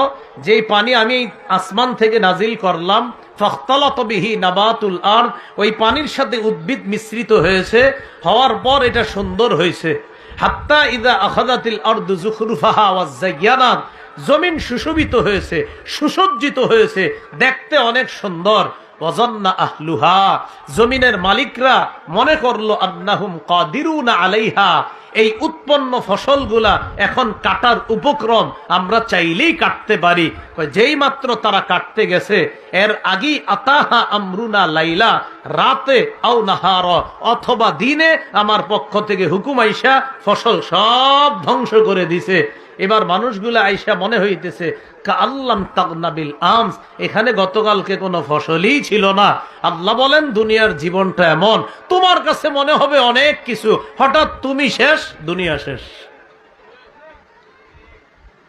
যেই পানি আমি আসমান থেকে নাজিল করলাম, ফাখতালাত বিহি নাবাতুল আরদ, ওই পানির সাথে উদ্ভিদ মিশ্রিত হয়েছে, হওয়ার পর এটা সুন্দর হয়েছে। হাত্তা ইযা আখাযাতিল আরদু যুখরুফাহা ওয়াজ যায়্যানাত, জমিন সুশোভিত হয়েছে, সুসজ্জিত হয়েছে, দেখতে অনেক সুন্দর। ওয়াযান্না আহলুহা, জমিনের মালিকরা মনে করলো আন্নাহুম কাদিরুনা আলাইহা, এই উৎপন্ন ফসলগুলা এখন কাটার উপক্রম, আমরা চাইলেই কাটতে পারি। যেই মাত্র তারা কাটতে গেছে, এর আগেই আতাহা আমরুনা লাইলা, রাতে আও নাহার, অথবা দিনে আমার পক্ষ থেকে হুকুম আইসা ফসল সব ধ্বংস করে দিছে। এবার মানুষগুলা আইসা মনে হইতেছে কাআল্লাম তাগনা বিল আমস, এখানে গতকালকে কোনো ফসলই ছিল না। আল্লাহ বলেন দুনিয়ার জীবনটা এমন, তোমার কাছে মনে হবে অনেক কিছু, হঠাৎ তুমি শেষ, দুনিয়া শেষ।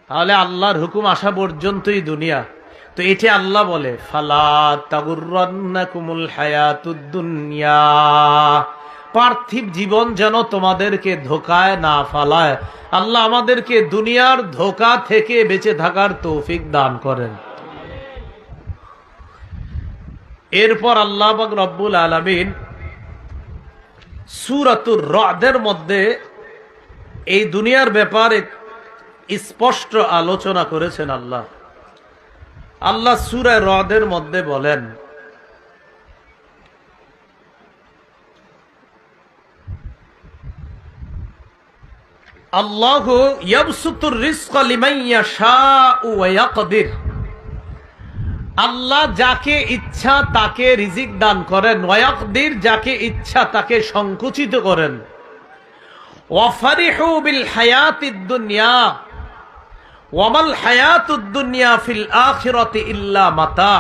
তাহলে আল্লাহর হুকুম আসা পর্যন্তই দুনিয়া। তো এটা আল্লাহ বলে ফালা তাগুররান্নাকুমুল হায়াতুদ দুনিয়া, পার্থিব জীবন যেন তোমাদেরকে ধোকায় না ফালায়। আল্লাহ আমাদেরকে দুনিয়ার ধোকা থেকে বেঁচে থাকার তৌফিক দান করেন। এরপর আল্লাহ পাক রব্বুল আলামিন সূরাতুর রাদের মধ্যে এই দুনিয়ার ব্যাপারে স্পষ্ট আলোচনা করেছেন। আল্লাহ সূরা রাদের মধ্যে বলেন আল্লাহু ইয়াবসুতুর রিজকা লিমান ইয়াশাউ ওয়া ইয়াকদির, আল্লাহ যাকে ইচ্ছা তাকে রিজিক দান করেন, ওয়া ইয়াকদির, যাকে ইচ্ছা তাকে সংকুচিত করেন। ওয়া ফারিহু বিল হায়াতিদ দুনিয়া ওয়া মাল হায়াতুদ দুনিয়া ফিল আখিরাতি ইল্লা মাতা।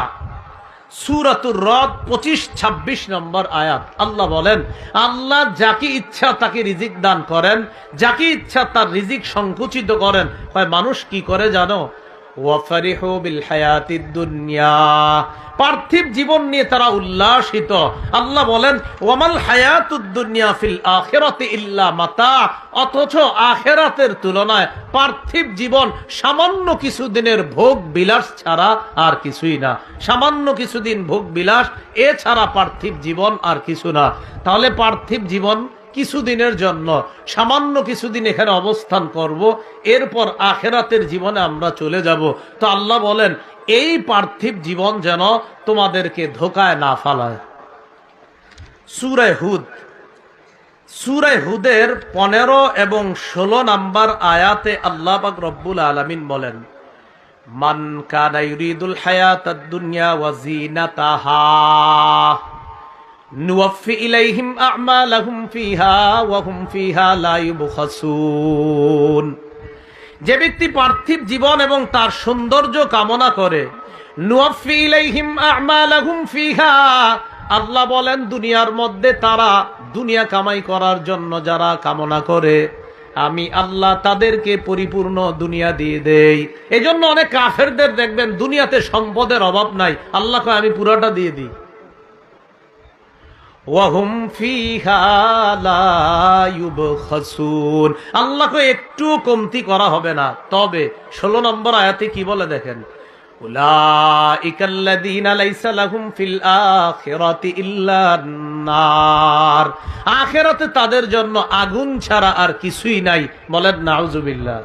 সূরাতুর রাদ 25-26 নম্বর আয়াত। আল্লাহ বলেন আল্লাহ যাকে ইচ্ছা তাকে রিজিক দান করেন, যাকে ইচ্ছা তার রিজিক সংকুচিত করেন। মানুষ কি করে জানো? ওয়াফারিহু বিল হায়াতিদ দুনিয়া, পার্থিব জীবন নিয়ে তারা উল্লাসিত। আল্লাহ বলেন ওয়ামাল হায়াতুদ দুনিয়া ফিল আখিরাতি ইল্লা মাতা, অথচ আখিরাতের তুলনায় পার্থিব জীবন সামান্য কিছুদিনের ভোগ বিলাস ছাড়া আর কিছুই না। সামান্য কিছুদিন ভোগ বিলাস, এছাড়া পার্থিব জীবন আর কিছু না। তাহলে পার্থিব জীবন কিছুদিনের জন্য, সামান্য কিছুদিন এখানে অবস্থান করব, এরপর আখেরাতের জীবনে আমরা চলে যাব। তো আল্লাহ বলেন এই পার্থিব জীবন যেন তোমাদেরকে ধোকায় না ফালায়। সূরা হুদের 15 এবং 16 নম্বর আয়াতে আল্লাহ পাক রব্বুল আলামিন বলেন মান কানা ইউরিদুল হায়াতাদ দুনিয়া ওয়া যিনাতাহা নুওয়াফি ইলাইহিম আ'মালাহুম ফিহা ওয়া হুম ফিহা লা ইউবখাসুন। যে ব্যক্তি পার্থিব জীবন এবং তার সৌন্দর্য কামনা করে, নুওয়াফি ইলাইহিম আ'মালাহুম ফিহা, আল্লাহ বলেন দুনিয়ার মধ্যে তারা দুনিয়া কামাই করার জন্য যারা কামনা করে, আমি আল্লাহ তাদেরকে পরিপূর্ণ দুনিয়া দিয়ে দেই। এই জন্য অনেক কাফেরদের দেখবেন দুনিয়াতে সম্পদের অভাব নাই, আল্লাহ কয় আমি পুরাটা দিয়ে দিই। ওয়াহুম ফিহা লা ইউবখাসুন, আল্লাহ কয় একটু কমতি করা হবে না। তবে 16 নম্বর আয়াতে কি বলে দেখেন, উলাইকাল্লাযীনা লাইসা লাহুম ফিল আখিরাতি ইল্লান নার, আখিরাতে তাদের জন্য আগুন ছাড়া আর কিছুই নাই। বলেন নাউযুবিল্লাহ।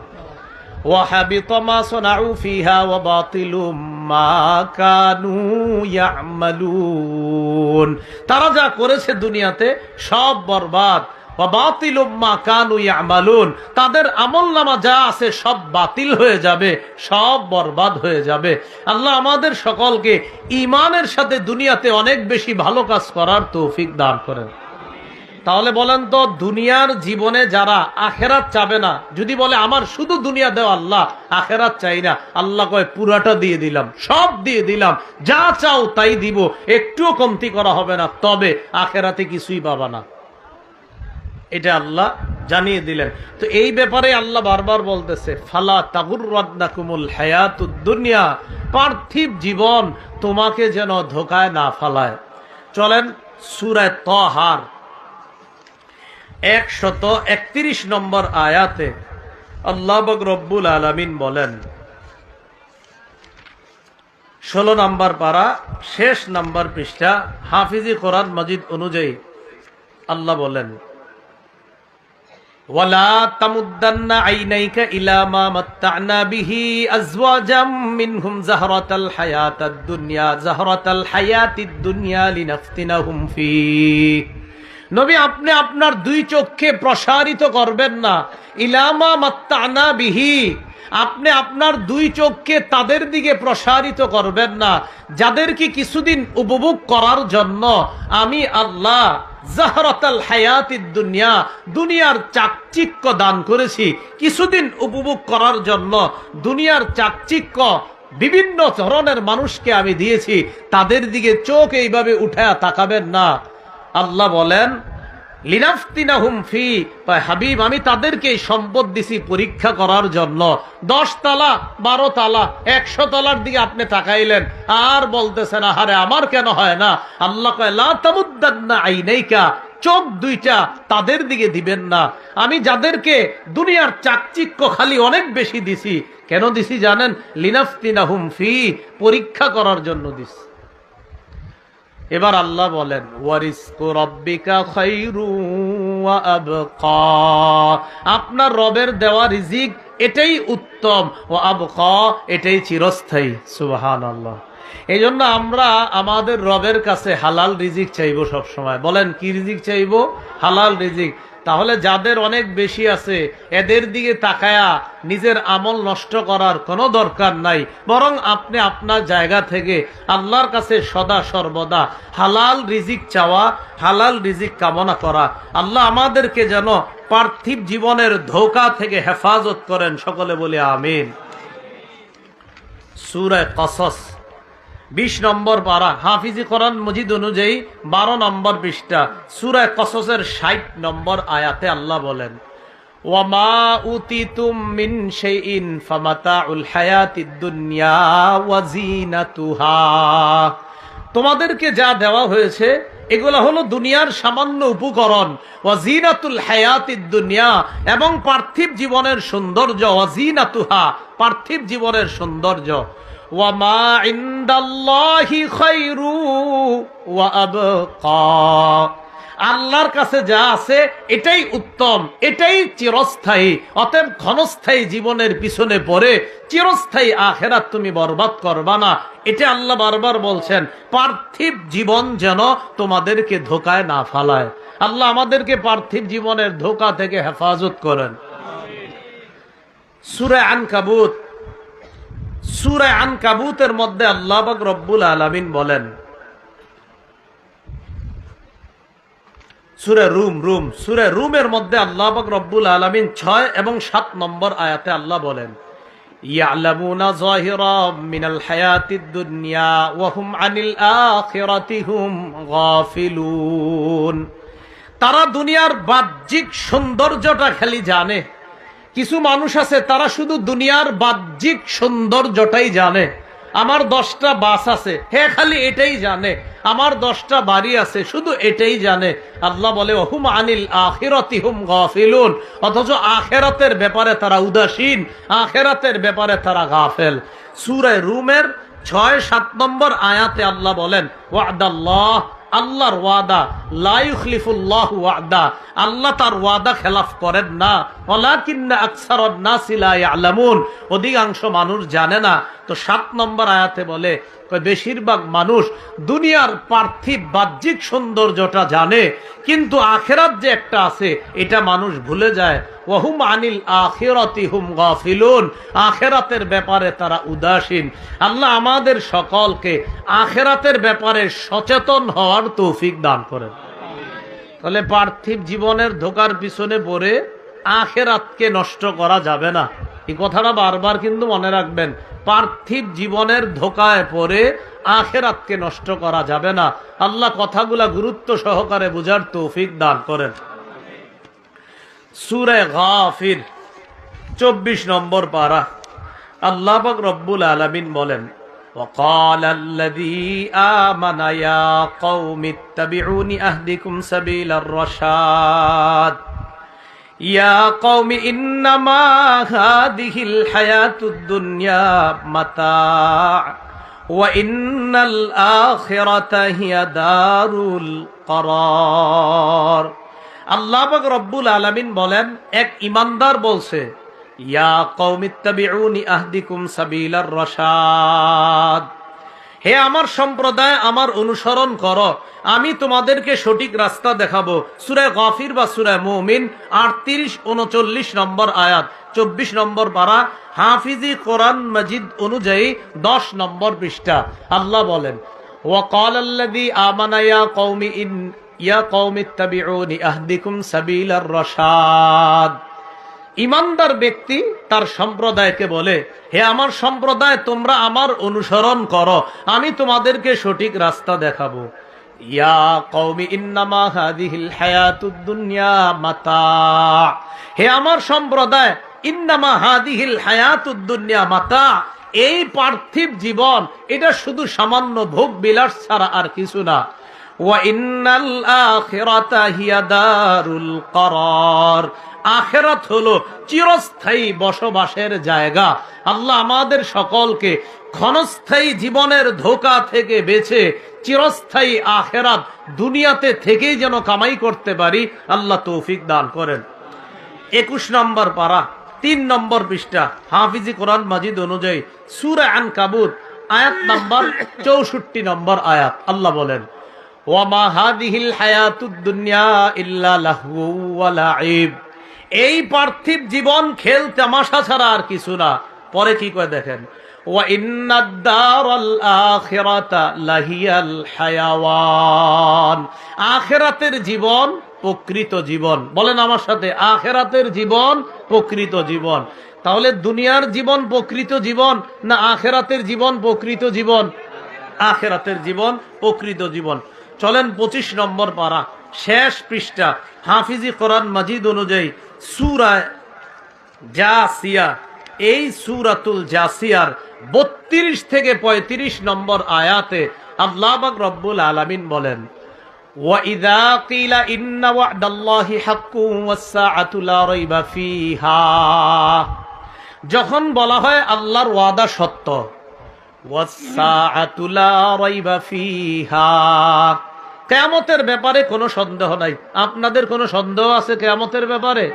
ওয়া হাবিতা মা সানাউ ফিহা ওয়া বাতিলুম মা কানু ইয়ামালুন, তারা যা করেছে দুনিয়াতে সব বরবাদ। ওয়া বাতিলুম মা কানু ইয়ামালুন, তাদের আমলনামা যা আছে সব বাতিল হয়ে যাবে, সব বরবাদ হয়ে যাবে। আল্লাহ আমাদের সকলকে ঈমানের সাথে দুনিয়াতে অনেক বেশি ভালো কাজ করার তৌফিক দান করেন। তাহলে বলেন তো, দুনিয়ার জীবনে যারা আখেরাত চাবে না, যদি বলে আমার শুধু দুনিয়া দেও আল্লাহ, আখেরাত চাই না, আল্লাহ কয় পুরাটা দিয়ে দিলাম, সব দিয়ে দিলাম, যা চাও তাই দিব, একটুও কমতি করা হবে না, তবে আখেরাতে কিছুই পাবা না। এটা আল্লাহ জানিয়ে দিলেন। তো এই ব্যাপারে আল্লাহ বারবার বলতেছে, ফালা তাগুররান্নাকুমুল হায়াতুদ দুনিয়া, পার্থিব জীবন তোমাকে যেন ধোকায় না ফালায়। চলেন সূরা তাহার 131 নম্বর আয়াতে আল্লাহ পাক রব্বুল আলামিন বলেন, 16 নম্বর পারা শেষ নম্বর পৃষ্ঠা, হাফিজি কোরআন মাজিদ অনুযায়ী আল্লাহ বলেন, ওয়ালা তামুদ্দান্না আইনাইকা ইলা মা মাত্তা'না বিহি আজওয়াজাম মিনহুম যাহরাতাল হায়াতাদ দুনিয়া যাহরাতাল হায়াতিদ দুনিয়া লিনাফতিনাহুম ফি। নবী, আপনি আপনার দুই চোখকে প্রসারিত করবেন না, ইলামা মাত্তা'না বিহি, আপনি আপনার দুই চোখকে তাদের দিকে প্রসারিত করবেন না যাদেরকে কিছুদিন উপভোগ করার জন্য আমি আল্লাহ যাহরাতাল হায়াতিদ দুনিয়া, দুনিয়ার চাকচিক্য দান করেছি। কিছুদিন উপভোগ করার জন্য দুনিয়ার চাকচিক্য বিভিন্ন ধরনের মানুষকে আমি দিয়েছি, তাদের দিকে চোখ এইভাবে উঠায়া তাকাবেন না। আল্লাহ বলেন, লিনাফতিনাহুম ফি, হাবিব আমি তাদেরকে সম্পদ দিছি পরীক্ষা করার জন্য। 10 তালা 12 তালা 100 তালার দিকে আপনি তাকাইলেন আর বলতেছেন আহারে আমার কেন হয় না। আল্লাহ কয় লা তামুদ্দান্না আইনাইকা, চোখ দুইটা তাদের দিকে দিবেন না। আমি যাদেরকে দুনিয়ার চাকচিক্য খালি অনেক বেশি দিছি, কেন দিছি জানেন? লিনাফতিনাহুম ফি, পরীক্ষা করার জন্য দিছি। এবার আল্লাহ বলেন, ওয়ারিজকু রাব্বিকা খায়রু ওয়া আবকা, আপনার রবের দেওয়া রিজিক এটাই উত্তম, ওয়া আবকা, এটাই চিরস্থায়ী। সুবহানাল্লাহ। এই জন্য আমরা আমাদের রবের কাছে হালাল রিজিক চাইবো সব সময়। বলেন কি রিজিক চাইবো? হালাল রিজিক। তাহলে যাদের অনেক বেশি আছে এদের দিকে তাকায়া নিজের আমল নষ্ট করার কোনো দরকার নাই, বরং আপনি আপনার জায়গা থেকে আল্লাহর কাছে সদা সর্বদা হালাল রিজিক চাওয়া, হালাল রিজিক কামনা করা। আল্লাহ আমাদেরকে যেন পার্থিব জীবনের ধোঁকা থেকে হেফাজত করেন, সকলে বলি আমিন। সূরা কসস 20 নম্বর পারা, হাফিজি কোরআন মজিদ অনুযায়ী 12 নম্বর পৃষ্ঠা, সূরা কসসের 60 নম্বর আয়াতে আল্লাহ বলেন, ওয়ামা উতিতুম মিন শাইইন ফামাতাউল হায়াতিদ দুনিয়া ওয়া জিনাতুহা, তোমাদেরকে যা দেওয়া হয়েছে এগুলো হলো দুনিয়ার সামান্য উপকরণ। ওয়া জিনাতুল হায়াতিদ দুনিয়া, এবং পার্থিব জীবনের সৌন্দর্য। ওয়া জিনাতুহা, পার্থিব জীবনের সৌন্দর্য। ওয়ামা ইনদাল্লাহি খায়রু ওয়া আবকা, আল্লাহর কাছে যা আছে এটাই উত্তম, এটাই চিরস্থায়ী। অতএব ক্ষণস্থায়ী জীবনের পিছনে পড়ে চিরস্থায়ী আখিরাত তুমি বরবাদ করবা না। এটা আল্লাহ বারবার বলছেন, পার্থিব জীবন যেন তোমাদেরকে ধোকায় না ফালায়। আল্লাহ আমাদেরকে পার্থিব জীবনের ধোকা থেকে হেফাজত করেন। সূরা আনকাবুত, সূরা আনকাবুতের মধ্যে আল্লাহ পাক রব্বুল আলামিন বলেন, সূরা রুম সূরা রুমের মধ্যে আল্লাহ পাক রব্বুল আলামিন 6 এবং 7 নম্বর আয়াতে আল্লাহ বলেন, ইয়ালামুনা যাহিরাম মিনাল হায়াতিদ দুনিয়া ওয়া হুম আনিল আখিরাতি হুম গাফিলুন। তারা দুনিয়ার বাহ্যিক সৌন্দর্যটা খালি জানে। কিছু মানুষ আছে তারা শুধু দুনিয়ার বাহ্যিক সৌন্দর্যটাই জানে। আমার 10টা বাস আছে, হ্যাঁ খালি এটাই জানে। আমার 10টা বাড়ি আছে, শুধু এটাই জানে। আল্লাহ বলে ওহুম আনিল আখিরাতি হুম গাফিলুন, অথচ আখিরাতের ব্যাপারে তারা উদাসীন, আখিরাতের ব্যাপারে তারা গাফেল। সূরা রুমের 6-7 নম্বর আয়াতে আল্লাহ বলেন, ওয়াদাল্লাহ, আল্লাহর ওয়াদা, লা ইউখলিফুল্লাহু ওয়াদা, আল্লাহ তার ওয়াদা খেলাফ করেন না। ওয়ালাকিন্না আকসারান নাসি লা ইয়ালামুন, অধিকাংশ মানুষ জানে না। তো 7 নম্বর আয়াতে বলে বেশিরভাগ মানুষ দুনিয়ার পার্থিব বাহ্যিক সৌন্দর্যটা জানে, কিন্তু আখিরাত যে একটা আছে এটা মানুষ ভুলে যায়। ওয়াহুম আনিল আখিরাতি হুম গাফিলুন, আখিরাতের ব্যাপারে তারা উদাসীন। আল্লাহ আমাদের সকলকে আখিরাতের ব্যাপারে সচেতন হওয়ার তৌফিক দান করেন। তাহলে পার্থিব জীবনের ধোকার পিছনে পড়ে আখিরাতকে নষ্ট করা যাবে না। এই কথাটা বারবার কিন্তু মনে রাখবেন, পার্থিব জীবনের ধোকায় পড়ে আখিরাতকে নষ্ট করা যাবে না। আল্লাহ কথাগুলা গুরুত্ব সহকারে বুঝার তৌফিক দান করেন। সূরা গাফির 24 নম্বর পারা, আল্লাহ পাক রব্বুল আলামিন বলেন, وقال الذي آمن يا قوم اتبعوني أهدكم سبيل الرشاد يا قوم إنما هذه الحياة الدنيا متاع وإن الآخرة هي دار القرار। আল্লাহ পাক রব্বুল আলামিন বলেন, এক ইমানদার বলছে, ইয়া কওমি ইত্তাবিউনি আহদিকুম সাবিলার রাশাদ, হে আমার সম্প্রদায় আমার অনুসরণ করো, আমি তোমাদেরকে সঠিক রাস্তা দেখাবো। সূরা গাফির বা সূরা মুমিন 38-39 নম্বর আয়াত, 24 নম্বর পারা, হাফিজি কোরআন মাজিদ অনুযায়ী 10 নম্বর পৃষ্ঠা। আল্লাহ বলেন, ওয়াকালাল্লাযী আমানা ইয়া কওমি ইত্তাবিউনি আহদিকুম সাবিলার রাশাদ। ইমানদার ব্যক্তি তার সম্প্রদায়কে বলে, হে আমার সম্প্রদায় তোমরা আমার অনুসরণ করো, আমি তোমাদেরকে সঠিক রাস্তা দেখাবো। ইয়া কওমি ইন্নামা হাযিহিল হায়াতুদ দুনিয়া মাতা', হে আমার সম্প্রদায়, ইন্নামা হাযিহিল হায়াতুদ দুনিয়া মাতা', এই পার্থিব জীবন এটা শুধু সামান্য ভোগ বিলাস ছাড়া আর কিছু না। ওয়া ইন্নাল আখিরাতা হিয়া দারুল করার, আখিরাত হলো চিরস্থায়ী বসবাসের জায়গা। আল্লাহ আমাদের সকলকে ক্ষণস্থায়ী জীবনের ধোঁকা থেকে বেঁচে চিরস্থায়ী আখিরাত দুনিয়াতে থেকেই যেন কামাই করতে পারি, আল্লাহ তৌফিক দান করেন। 21 নম্বর পারা, 3 নম্বর পৃষ্ঠা, হাফিজি কোরআন মাজিদ অনুযায়ী সূরা আনকাবুত আয়াত নাম্বার 64 নম্বর আয়াত। আল্লাহ বলেন, ওয়ামা হাযিহিল হায়াতুদ দুনিয়া ইল্লা লাহু ওয়া লাইব, এই পার্থিব জীবন খেল তামাশা ছাড়া আর কিছু না। পরে কি কয় দেখেন, ওয়া ইন্নাদ দারাল আখিরাতা লাহিয়াল হায়াওয়ান, আখিরাতের জীবন প্রকৃত জীবন। বলেন আমার সাথে, আখিরাতের জীবন প্রকৃত জীবন। তাহলে দুনিয়ার জীবন প্রকৃত জীবন না আখিরাতের জীবন প্রকৃত জীবন? আখিরাতের জীবন প্রকৃত জীবন। চলেন 25 নম্বর পারা, শেষ পৃষ্ঠা, হাফিজি কোরআন মাজিদ অনুযায়ী সূরা জাসিয়া, এই সূরাতুল জাসিয়ার 32 থেকে 35 নম্বর আয়াতে আল্লাহ পাক রব্বুল আলামিন বলেন, ওয়া ইযা কিলা ইন্না ওয়া'দাল্লাহি হাক্কুন ওয়াস সাআতু লা রাইবা ফিহা, যখন বলা হয় আল্লাহর ওয়াদা সত্য, ওয়াস সাআতু লা রাইবা ফিহা, কিয়ামতের ব্যাপারে কোনো সন্দেহ নাই। আপনাদের কোনো সন্দেহ আছে কিয়ামতের ব্যাপারে?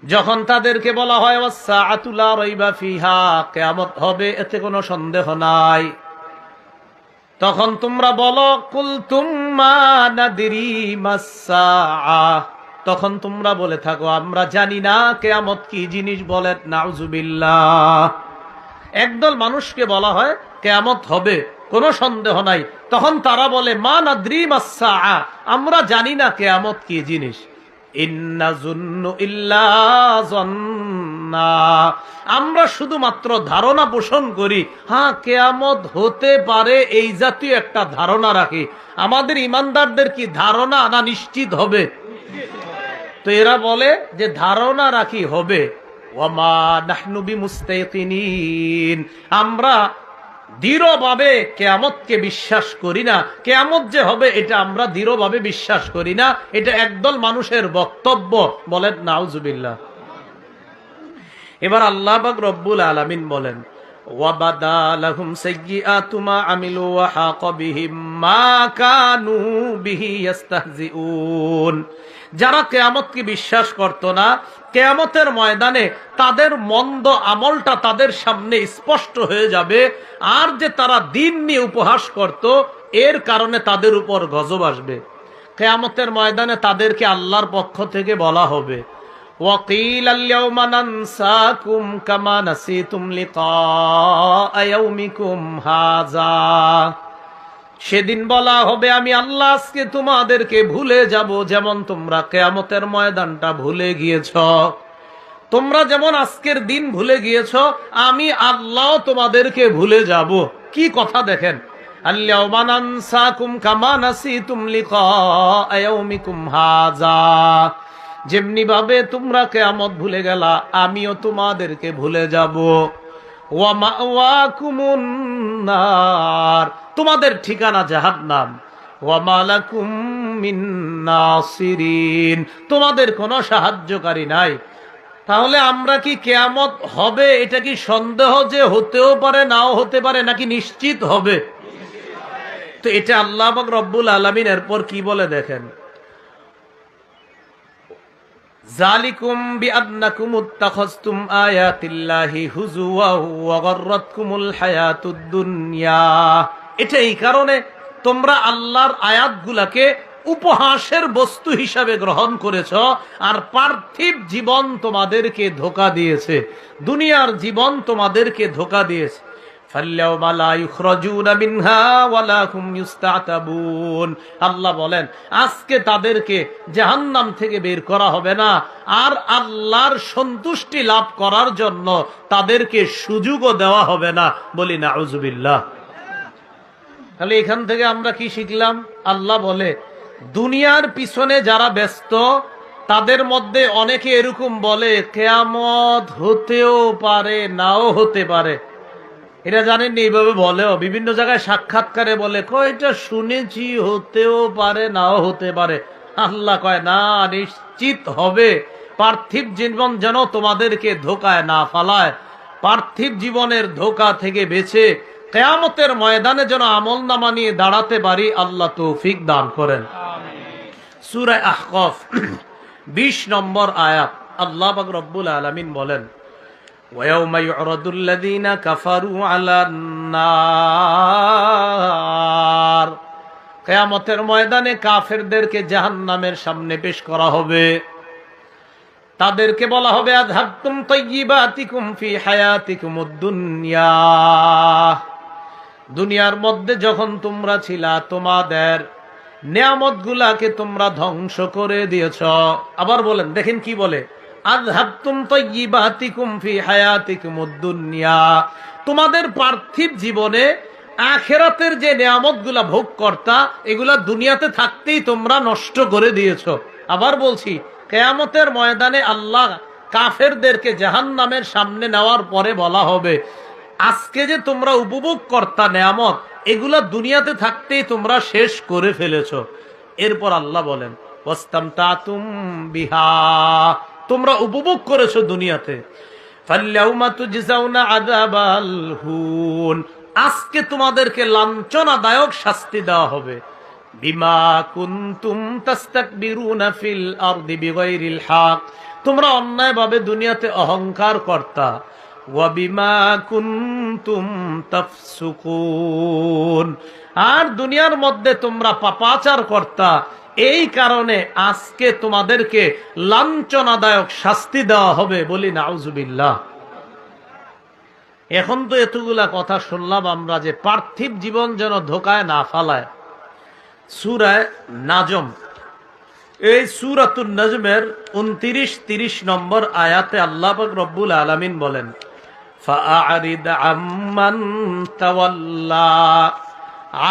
যখন তাদেরকে বলা হয় ওয়াস সাআতু লা রাইবা ফিহা, কিয়ামত হবে এতে কোনো সন্দেহ নাই, তখন তোমরা বলো কুলতুম মা নাদরি মাস সাআ, তখন তোমরা বলে থাকো আমরা জানি না কিয়ামত কি জিনিস। বলেন নাউজুবিল্লাহ। একদল মানুষকে বলা হয় কিয়ামত হবে, কোনো সন্দেহ নাই। তখন তারা বলে মা নাদ্রি মাস-সাআ, আমরা জানি না কিয়ামত কি জিনিস। ইন্না যুন্নু ইল্লা যন্না, আমরা শুধুমাত্র ধারণা পোষণ করি, হ্যাঁ কিয়ামত হতে পারে এই জাতীয় একটা ধারণা রাখি। আমাদের ইমানদারদের কি ধারণা না নিশ্চিত হবে? তো এরা বলে যে ধারণা রাখি হবে। ওয়ামা নাহনু বিমুস্তাইকিনিন, আমরা দৃঢ়ভাবে কিয়ামতকে বিশ্বাস করি না। কিয়ামত যে হবে এটা আমরা দৃঢ়ভাবে বিশ্বাস করি না। এটা একদল মানুষের বক্তব্য। বলেন নাউজুবিল্লাহ। এবার আল্লাহ পাক রব্বুল আলামিন বলেন ওয়াবাদা লাহুম সাইয়্যাতু মা আমিলু ওয়া হাকা বিহিম মা কানু বিহি ইস্তাহজিউন। যারা কিয়ামতকে বিশ্বাস করত না, কিয়ামতের ময়দানে তাদের মন্দ আমলটা তাদের সামনে স্পষ্ট হয়ে যাবে। আর যে তারা দিন নিয়ে উপহাস করত, এর কারণে তাদের উপর গজব আসবে। কিয়ামতের ময়দানে তাদেরকে আল্লাহর পক্ষ থেকে বলা হবে وَقِيلَ الْيَوْمَ نَنْسَاكُمْ كَمَا نَسِيتُمْ لِقَاءَ يَوْمِكُمْ هَذَا। সেদিন বলা হবে আমি আল্লাহ আজকে তোমাদেরকে ভুলে যাব, যেমন তোমরা কিয়ামতের ময়দানটা ভুলে গিয়েছ। তোমরা যেমন আজকের দিন ভুলে গিয়েছ, আমি আল্লাহ তোমাদেরকে ভুলে যাব। কি কথা দেখেন, আল-ইয়াওমা নানসাকুম কামা নাসিতুম লিকাআ ইয়াউমিকুম হাযা। যেমনি ভাবে তোমরা কিয়ামত ভুলে গেলা, আমিও তোমাদেরকে ভুলে যাব। ওয়া মাওয়াকুমুন নার, তোমাদের ঠিকানা জাহান্নাম। ওয়া মালাকুম মিন নাসিরিন, তোমাদের কোনো সাহায্যকারী নাই। তাহলে আমরা কি কিয়ামত হবে এটা কি সন্দেহ যে হতেও পারে নাও হতে পারে, নাকি নিশ্চিত হবে? তো এটা আল্লাহ পাক রব্বুল আলামিন এরপর কি বলে দেখেন, যালিকুম বিআন্নাকুম ইত্তাখাযতুম আয়াতিল্লাহি হুজুওয়া ওয়া গাররাতকুমুল হায়াতুদ দুনিয়া। এটা এই কারণে তোমরা আল্লাহর আয়াতগুলোকে উপহাসের বস্তু হিসাবে গ্রহণ করেছ, আর পার্থিব জীবন তোমাদেরকে ধোঁকা দিয়েছে, দুনিয়ার জীবন তোমাদেরকে ধোঁকা দিয়েছে। ফাল্যাউমা লা ইখরাজুনা মিনহা ওয়ালা হুম ইস্তাতাবুন। আল্লাহ বলেন আজকে তাদেরকে জাহান্নাম থেকে বের করা হবে না, আর আল্লাহর সন্তুষ্টি লাভ করার জন্য তাদেরকে সুযোগও দেওয়া হবে না। বলি নাউজুবিল্লাহ। তাহলে এখান থেকে আমরা কি শিখলাম? আল্লাহ বলে দুনিয়ার পিছনে যারা ব্যস্ত তাদের মধ্যে অনেকে এরকম বলে কিয়ামত হতেও পারে নাও হতে পারে। এরা জানেন এইভাবে বলেও বিভিন্ন জায়গায় সাক্ষাৎকারে বলে কয়টা শুনেছি হতেও পারে নাও হতে পারে। আল্লাহ কয় না, নিশ্চিত হবে। পার্থিব জীবন যেন তোমাদেরকে ধোকায় না ফালায়, পার্থিব জীবনের ধোকা থেকে বেঁচে কিয়ামতের ময়দানে যেন আমলনামা নিয়ে দাঁড়াতে পারি। আল্লাহ তৌফিক দান করেন। সূরা আহকাফ 20 নম্বর আয়াত, আল্লাহ পাক রব্বুল আলামিন বলেন وَيَوْمَ يُعْرَضُ الَّذِينَ كَفَرُوا عَلَى النَّارِ। কিয়ামতের ময়দানে কাফেরদেরকে জাহান্নামের সামনে পেশ করা হবে। তাদেরকে বলা হবে আযহাবতুম তাইয়্যিবাতিকুম ফি হায়াতিকুমুদ দুনিয়া। দুনিয়ার মধ্যে যখন তোমরা ছিলা তোমাদের নিয়ামতগুলাকে তোমরা ধ্বংস করে দিয়েছ। আবার বলেন, দেখেন কি বলে, আযহাবতুম তাইয়্যিবাতিকুম ফি হায়াতিকুমুদ দুনিয়া। তোমাদের পার্থিব জীবনে আখিরাতের যে নিয়ামতগুলা ভোগ করতা, এগুলা দুনিয়াতে থাকতেই তোমরা নষ্ট করে দিয়েছ। আবার বলছি, কিয়ামতের ময়দানে আল্লাহ কাফেরদেরকে জাহান্নামের সামনে নেওয়ার পরে বলা হবে আজকে যে তোমরা উপভোগ করতা নিয়ামত, এগুলা দুনিয়াতে থাকতেই তোমরা শেষ করে ফেলেছ। এরপর আল্লাহ বলেন ওয়াস্তামতাতুম বিহা, তোমরা উপভোগ করেছো দুনিয়াতে। ফাল্যাউমা তুজজাউনা আযাবাল হুন, আজকে তোমাদেরকে লাঞ্ছনাদায়ক শাস্তি দেওয়া হবে। বিমা কুনতুম তাস্তাকবিরুনা ফিল আরদি বিগাইরিল হক, তোমরা অন্যায়ভাবে দুনিয়াতে অহংকার করতা। ওয়া বিমা কুনতুম তাফসুকুন, আর দুনিয়ার মধ্যে তোমরা পাপাচার করতা। এই কারণে আজকে তোমাদেরকে লাঞ্ছনাদায়ক শাস্তি দেওয়া হবে। বলি নাউজুবিল্লাহ। এখন তো এতগুলা কথা শুনলাম আমরা যে পার্থিব জীবন যেন ধোকায় না ফালায়। সূরা নাজম, এই সূরাতুন নাজমের 29-30 নম্বর আয়াতে আল্লাহ পাক রব্বুল আলামিন বলেন, ফাআরিদ আম্মান তাওয়াল্লা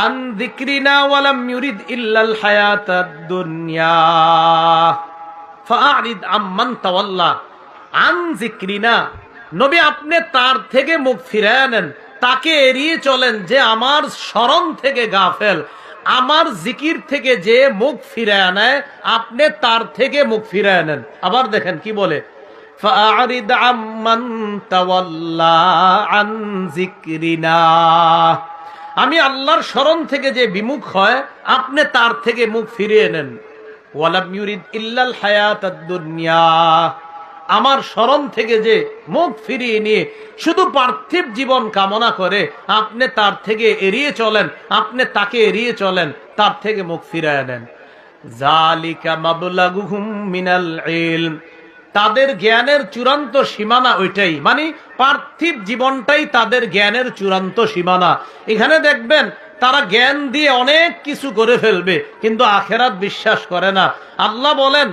আন যিকরিনা ওয়া লাম ইউরিদ ইল্লাল হায়াতাদ দুনিয়া। ফাআরিদ আম্মান তাওয়াল্লা আন যিকরিনা, নবী আপনি তার থেকে মুখ ফিরিয়ে নেন, তাকে এড়িয়ে চলেন যে আমার স্মরণ থেকে গাফেল, আমার জিকির থেকে যে মুখ ফিরিয়ে নেয় আপনি তার থেকে মুখ ফিরিয়ে নেন। আবার দেখেন কি বলে, ফাআরিদ আম্মান তাওয়াল্লা আন যিকরিনা, আমি আল্লাহর স্মরণ থেকে যে বিমুখ হয় আপনি তার থেকে মুখ ফিরিয়ে নেন। ওয়ালাম ইউরিদ ইল্লাল হায়াতাদ দুনিয়া, আমার স্মরণ থেকে যে মুখ ফিরিয়ে নিয়ে শুধু পার্থিব জীবন কামনা করে আপনি তার থেকে এড়িয়ে চলেন, আপনি তাকে এড়িয়ে চলেন, তার থেকে মুখ ফিরিয়ে নেন। যালিকা মাবলাগুহুম মিনাল ইলম, তাদের জ্ঞানের চূড়ান্ত সীমানা ওইটাই, মানে পার্থিব জীবনটাই তাদের জ্ঞানের চূড়ান্ত সীমানা। এখানে দেখবেন তারা জ্ঞান দিয়ে অনেক কিছু করে ফেলবে কিন্তু আখেরাত বিশ্বাস করে না। আল্লাহ বলেন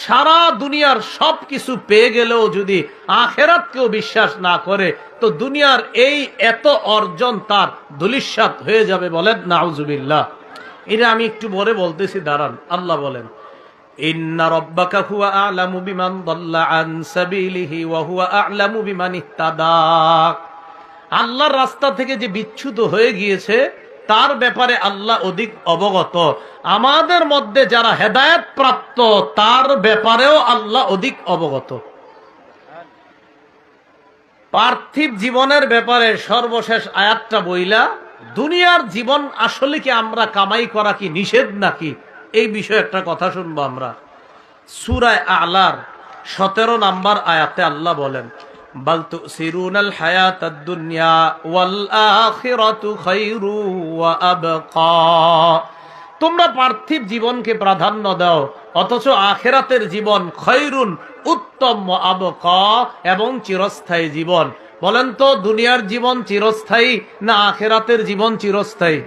সারা দুনিয়ার সব কিছু পেয়ে গেলেও যদি আখেরাতকেও বিশ্বাস না করে তো দুনিয়ার এই এত অর্জন তার ধূলিসাৎ হয়ে যাবে। বলেন নাউজুবিল্লাহ। এটা আমি একটু পরে বলতেছি, দাঁড়ান। আল্লাহ বলেন, ইন্না রাব্বাকা হুয়া আ'লামু বিমান দাল্লা আন সাবিলিহি ওয়া হুয়া আ'লামু বিমান ইহতাদা, আল্লাহর রাস্তা থেকে যে বিচ্যুত হয়ে গিয়েছে তার ব্যাপারে আল্লাহ অধিক অবগত। আমাদের মধ্যে যারা হেদায়েত প্রাপ্ত তার ব্যাপারেও আল্লাহ অধিক অবগত। পার্থিব জীবনের ব্যাপারে সর্বশেষ আয়াতটা বইলা, দুনিয়ার জীবন আসলে কি আমরা কামাই করা কি নিষেধ নাকি, এই বিষয়ে একটা কথা শুনবো আমরা। সূরা আ'লার 17 নম্বর আয়াতে আল্লাহ বলেন, বাল তুসিরুনাল হায়াতাদ দুনিয়া ওয়াল আখিরাতু খায়রু ওয়া আবকা, তোমরা পার্থিব জীবনকে প্রাধান্য দাও অথচ আখিরাতের জীবন খৈরুন উত্তম ওয়া আবকা এবং চিরস্থায়ী জীবন। বলেন তো দুনিয়ার জীবন চিরস্থায়ী না আখিরাতের জীবন চিরস্থায়ী?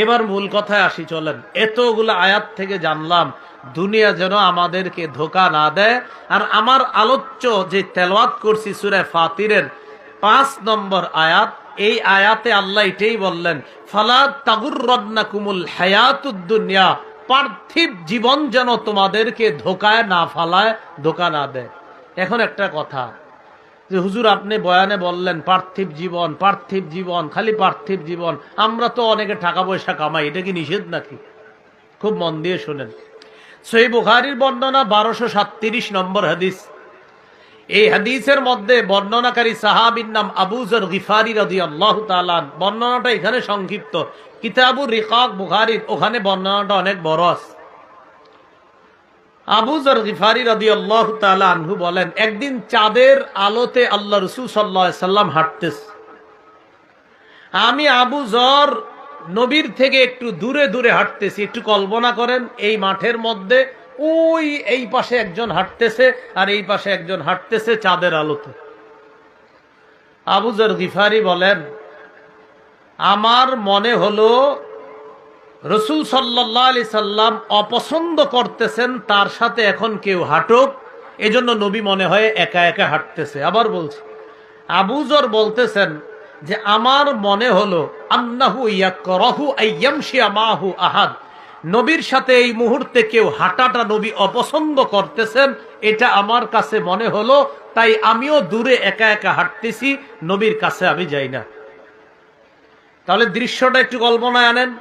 এবার মূল কথায় আসি, চলেন। এতগুলো আয়াত থেকে জানলাম দুনিয়া যেন আমাদেরকে ধোকা না দেয়। আর আমার আলোচ্য যে তেলাওয়াত করছি সূরা ফাতিরের 5 নম্বর আয়াত, এই আয়াতে আল্লাহ এটাই বললেন, ফালা তাগুররান্নাকুমুল হায়াতুদ দুনিয়া, পার্থিব জীবন যেন তোমাদেরকে ধোকায় না ফালায়, ধোকা না দেয়। এখন একটা কথা যে হুজুর আপনি বয়ানে বললেন পার্থিব জীবন, পার্থিব জীবন, খালি পার্থিব জীবন, আমরা তো অনেকে টাকা পয়সা কামাই, এটা কি নিষেধ নাকি? খুব মন দিয়ে শুনেন। সহিহ বুখারীর বর্ণনা 1237 নম্বর হাদিস। এই হাদিসের মধ্যে বর্ণনাকারী সাহাবীর নাম আবু যর গিফারি রাদিয়াল্লাহু তাআলা। বর্ণনাটা এখানে সংক্ষিপ্ত, কিতাবুর রিকাক বুখারীর ওখানে বর্ণনাটা অনেক বড় আছে। আবু যর গিফারি রাদিয়াল্লাহু তাআলা আনহু বলেন, একদিন চাঁদের আলোতে আল্লাহ রাসূল সাল্লাল্লাহু আলাইহি সাল্লাম হাঁটতেছে। আমি আবু যর নবীর থেকে একটু দূরে দূরে হাঁটতেছি। একটু কল্পনা করেন, এই মাঠের মধ্যে ওই এই পাশে একজন হাঁটতেছে আর এই পাশে একজন হাঁটতেছে চাঁদের আলোতে। আবু যর গিফারি বলেন, আমার মনে হলো রাসূল সাল্লাল্লাহু আলাইহি সাল্লাম অপছন্দ করতেছেন তার সাথে এখন কেউ হাঁটুক, এজন্য নবী মনে হয় একা একা হাঁটতেছে। আবার বলছি, আবু যর বলতেছেন যে আমার মনে হলো আন্নাহু ইয়াকরাহু আইয়ামশিয়া মাহু আহাদ, নবীর সাথে এই মুহূর্তে কেউ হাঁটাটা নবী অপছন্দ করতেছেন, এটা আমার কাছে মনে হলো, তাই আমিও দূরে একা একা হাঁটতেছি, নবীর কাছে আমি যাই না। তাহলে দৃশ্যটা একটু কল্পনায় আনেন,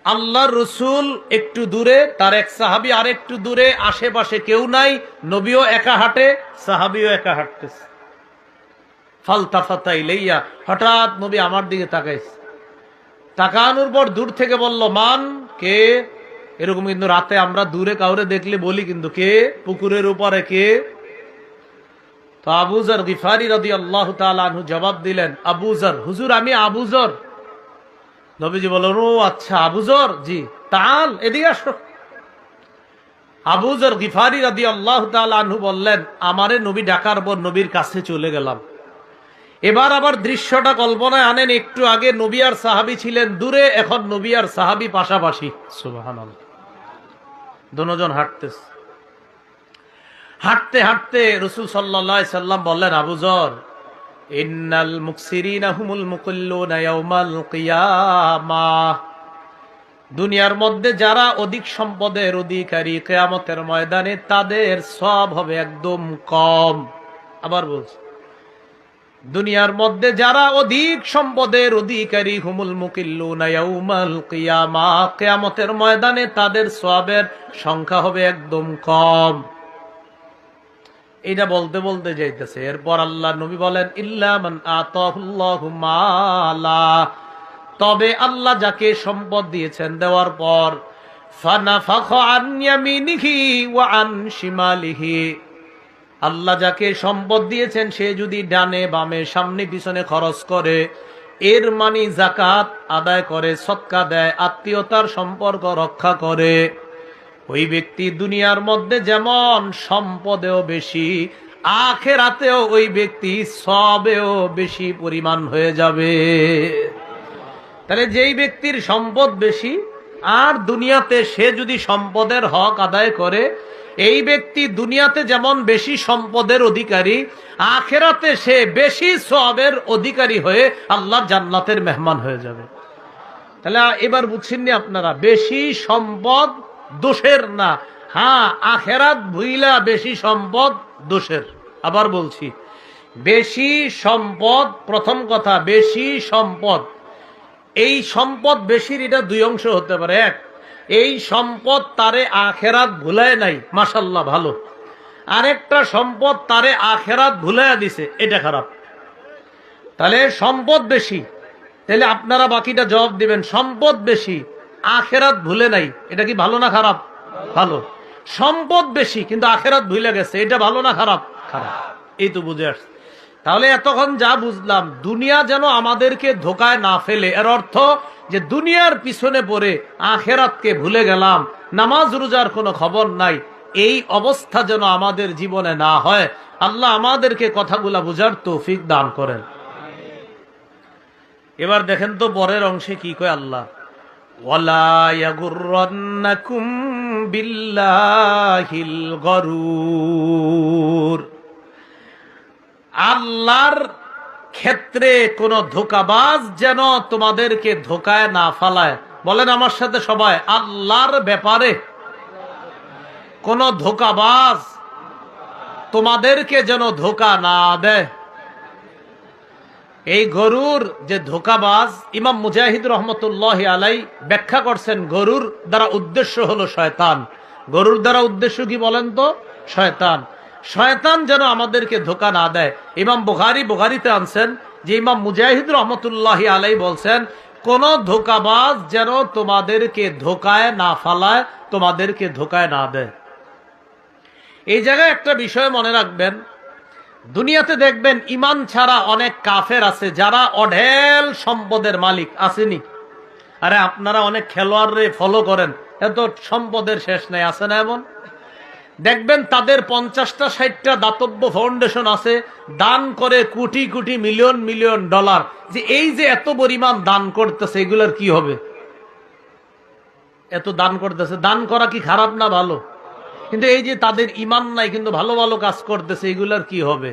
আল্লাহর রাসূল একটু দূরে, তার এক সাহাবী আর একটু দূরে, আশেপাশে কেউ নাই, নবীও একা হাঁটে, সাহাবীও একা হাঁটতেছে। ফালতাফাতা ইলাইয়া, হঠাৎ নবী আমার দিকে তাকাইছে। তাকানোর পর দূর থেকে বলল, মান, কে? এরকম কিন্তু রাতে আমরা দূরে কাউরে দেখলে বলি কিন্তু, কে? পুকুরের উপরে কে? তো আবু যর গিফারি রাদিয়াল্লাহু তাআলা আনহু জবাব দিলেন, আবু যর, হুজুর আমি আবু যর। নবীজি বললেন, ও আচ্ছা আবু যর, জি, তাল এদিকে আসো। আবু যর গিফারি রাদিয়াল্লাহু তাআলা আনহু বললেন, আমারে নবী ডাকার পর নবীর কাছে চলে গেলাম। এবার আবার দৃশ্যটা কল্পনায় আনেন, একটু আগে নবী আর সাহাবী ছিলেন দূরে, এখন নবী আর সাহাবী পাশাপাশি। সুবহানাল্লাহ। দুজন হাঁটতেছে, হাঁটতে হাঁটতে রাসূল সাল্লাল্লাহু আলাইহি সাল্লাম বললেন, আবু যর, ইন্নাল মুকসিরিনা হুমুল মুকিল্লুনা ইয়াউমাল কিয়ামাহ। দুনিয়ার মধ্যে যারা অধিক সম্পদের অধিকারী, কিয়ামতের ময়দানে তাদের সওয়াব হবে একদম কম। আবার বলছি, দুনিয়ার মধ্যে যারা অধিক সম্পদের অধিকারী, হুমুল মুকিল্লুনা ইয়াউমাল কিয়ামাহ, কিয়ামতের ময়দানে তাদের সওয়াবের সংখ্যা হবে একদম কম। এটা বলতে বলতে যাইতেছে, এরপর আল্লাহ নবী বলেন, ইল্লা মান আতাহুল্লাহু মালা, তবে আল্লাহ যাকে সম্পদ দিয়েছেন, দেওয়ার পর ফানাফাখা আন ইয়ামিনিহি ওয়া আন শিমালিহি, আল্লাহ যাকে সম্পদ দিয়েছেন সে যদি ডানে বামে সামনে পিছনে খরচ করে, এর মানে যাকাত আদায় করে, সদকা দেয়, আত্মীয়তার সম্পর্ক রক্ষা করে, ওই ব্যক্তি দুনিয়ার মধ্যে যেমন সম্পদেও বেশি, আখিরাতেও ওই ব্যক্তি সওয়াবেও বেশি পরিমাণ হয়ে যাবে। তাহলে যেই ব্যক্তির সম্পদ বেশি আর দুনিয়াতে সে যদি সম্পদের হক আদায় করে, এই ব্যক্তি দুনিয়াতে যেমন বেশি সম্পদের অধিকারী, আখিরাতে সে বেশি সওয়াবের অধিকারী হয়ে আল্লাহর জান্নাতের মেহমান হয়ে যাবে। তাহলে এবার বুঝছেন নি আপনারা, বেশি সম্পদ দোষের না, হ্যাঁ আখিরাত ভুইলা বেশি সম্পদ দোষের। আবার বলছি, বেশি সম্পদ, প্রথম কথা বেশি সম্পদ, এই সম্পদ বেশির এটা দুই অংশ হতে পারে। এক, এই সম্পদ তারে আখিরাত ভুলায় নাই, মাশাআল্লাহ ভালো। আরেকটা সম্পদ তারে আখিরাত ভুলাইয়া দিছে, এটা খারাপ। তাহলে সম্পদ বেশি, তাহলে আপনারা বাকিটা জবাব দিবেন, সম্পদ বেশি আখিরাত ভুলে নাই, এটা কি ভালো না খারাপ? ভালো। সম্পদ বেশি কিন্তু আখিরাত ভুলে গেছে, এটা ভালো না খারাপ? খারাপ। এই তো বুঝে আসছে। তাহলে এতক্ষণ যা বুঝলাম, দুনিয়া যেন আমাদেরকে ধোকায় না ফেলে, এর অর্থ যে দুনিয়ার পিছনে পড়ে আখিরাতকে ভুলে গেলাম, নামাজ রোজার কোনো খবর নাই, এই অবস্থা যেন আমাদের জীবনে না হয়। আল্লাহ আমাদেরকে কথাগুলা বুঝার তৌফিক দান করেন। এবার দেখেন তো পরের অংশে কি কয় আল্লাহ, ওয়ালা ইয়াগুররান্নাকুম বিল্লাহিল গরুর। আল্লাহর ক্ষেত্রে কোন ধোঁকাবাজ যেন তোমাদেরকে ধোকায় না ফালায়। বলেন আমার সাথে সবাই, আল্লাহর ব্যাপারে কোন ধোঁকাবাজ তোমাদেরকে যেন ধোকা না দেয়। এই গরুর যে ধোকাবাজ, ইমাম মুজাহিদ রহমতুল্লাহ আলাই ব্যাখ্যা করছেন, গরুর দ্বারা উদ্দেশ্য হলো শয়তান। গরুর দ্বারা উদ্দেশ্য কি বলেন তো? শয়তান। শয়তান যেন আমাদেরকে ধোকা না দেয়। ইমাম বুখারীতে আনছেন যে ইমাম মুজাহিদ রহমতুল্লাহ আলাই বলছেন, কোন ধোকাবাজ যেন তোমাদেরকে ধোকায় না ফালায়, তোমাদেরকে ধোকায় না দেয়। এই জায়গায় একটা বিষয় মনে রাখবেন, দুনিয়াতে দেখবেন ইমান ছাড়া অনেক কাফের আছে যারা অঢেল সম্পদের মালিক। আসেনি? আরে আপনারা অনেক খেলোয়াড়রে ফলো করেন, এত সম্পদের শেষ নাই, আছে না? এমন দেখবেন তাদের 50টা 60টা দাতব্য ফাউন্ডেশন আছে, দান করে crore crore million million dollar. যে এই যে এত পরিমাণ দান করতেছে, এগুলোর কি হবে? এত দান করতেছে, দান করা কি খারাপ না ভালো? কিন্তু এই যে তাদের ইমান নাই কিন্তু ভালো ভালো কাজ করতেছে, এগুলার কি হবে?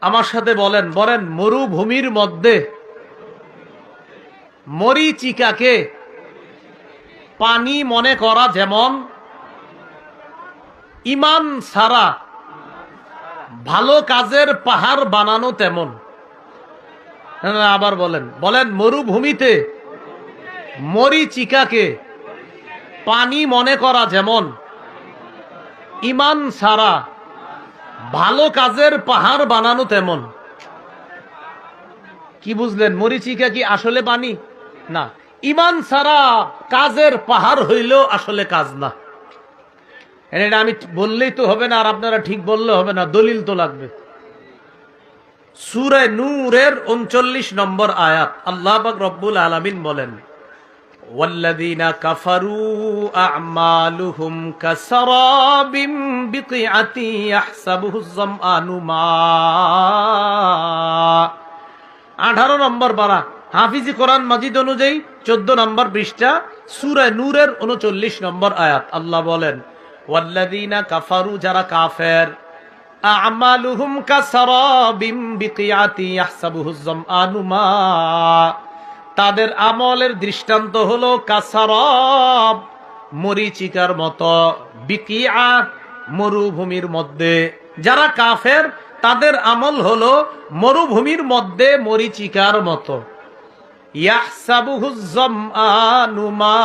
আমার সাথে বলেন, বলেন, মরুভূমির মধ্যে মরিচিকাকে পানি মনে করা যেমন, ইমান ছাড়া ভালো কাজের পাহাড় বানানো তেমন। আবার বলেন, বলেন, মরুভূমিতে মরিচিকাকে পানি মনে করা যেমন, ইমান ছাড়া ভালো কাজের পাহাড় বানানো তেমন। কি বুঝলেন? মরিচিকা কি আসলে পানি না? ইমান ছাড়া কাজের পাহাড় হইলেও আসলে কাজ না। এটা আমি বললেই তো হবে না, আর আপনারা ঠিক বললে হবে না, দলিল তো লাগবে। সূরা নূরের 39 নম্বর আয়াত, আল্লাহ পাক রব্বুল আলামিন বলেন, ওয়াল্লাযীনা কাফারু আ'মালুহুম কাসারাবিম বিকিআতি ইয়াহসাবুহুজ যামআনু মা। 18 নম্বর পারা, হাফিজি কোরআন মাজিদ অনুযায়ী 14 নম্বর পৃষ্ঠা, সূরা নূরের 39 নম্বর আয়াত। আল্লাহ বলেন, ওয়াল্লাযীনা কাফারু, যারা কাফের, আ'মালুহুম কাসারাবিম বিকিআতি ইয়াহসাবুহুজ যামআনু মা, তাদের আমলের দৃষ্টান্ত হলো কাসারাব, মরিচিকার মতো, বিকিআ, মরুভূমির মধ্যে। যারা কাফের তাদের আমল হলো মরুভূমির মধ্যে মরিচিকার মতো। ইয়াহসাবুহুজ যামআনু মা,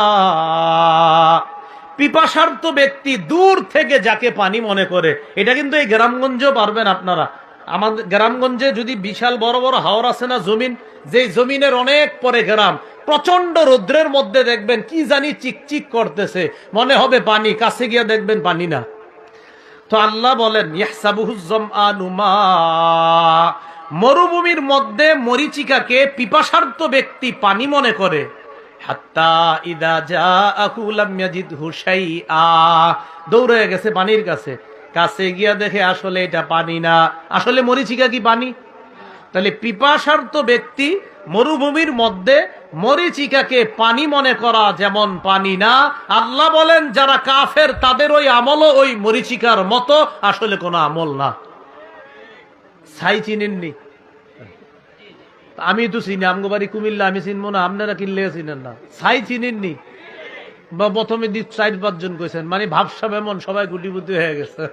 পিপাসার্ত ব্যক্তি দূর থেকে যাকে পানি মনে করে। এটা কিন্তু এই গ্রামগঞ্জেও পারবেন আপনারা। আমাদের গ্রামগঞ্জে যদি বিশাল বড় বড় হাওর আছে না, জমিন, যে জমিনের অনেক পরে গ্রাম, প্রচন্ড রৌদ্রের মধ্যে দেখবেন কি জানি চিকচিক করতেছে, মনে হবে পানি, কাছে গিয়ে দেখবেন পানি না। তো আল্লাহ বলেন, ইয়াহসাবুহুজ যামআনু মা, মরুভূমির মধ্যে মরিচিকাকে পিপাসার্ত ব্যক্তি পানি মনে করে। হাত্তা ইদা জাআহু লাম ইয়াজিদহু শাইআ, দৌড়ে গেছে পানির কাছে, কাছে গিয়া দেখে আসলে এটা পানি না, আসলে মরিচিকা কি পানি? তাহলে পিপাসার্ত ব্যক্তি মরুভূমির মধ্যে মরিচিকাকে পানি মনে করা যেমন পানি না, আল্লাহ বলেন যারা কাফের তাদের ওই আমলও ওই মরিচিকার মতো, আসলে কোনো আমল না। ছাই চিনেননি? আমি তো চিনি, আমগো বাড়ি কুমিল্লা, আমি চিনবো না? আপনারা কিনলে চিনেন না? ছাই চিনেননি? বা প্রথমে 4-5 জন কইছেন, মানে ভাবসাব এমন সবাই গুটিপুটি হয়ে গেছে।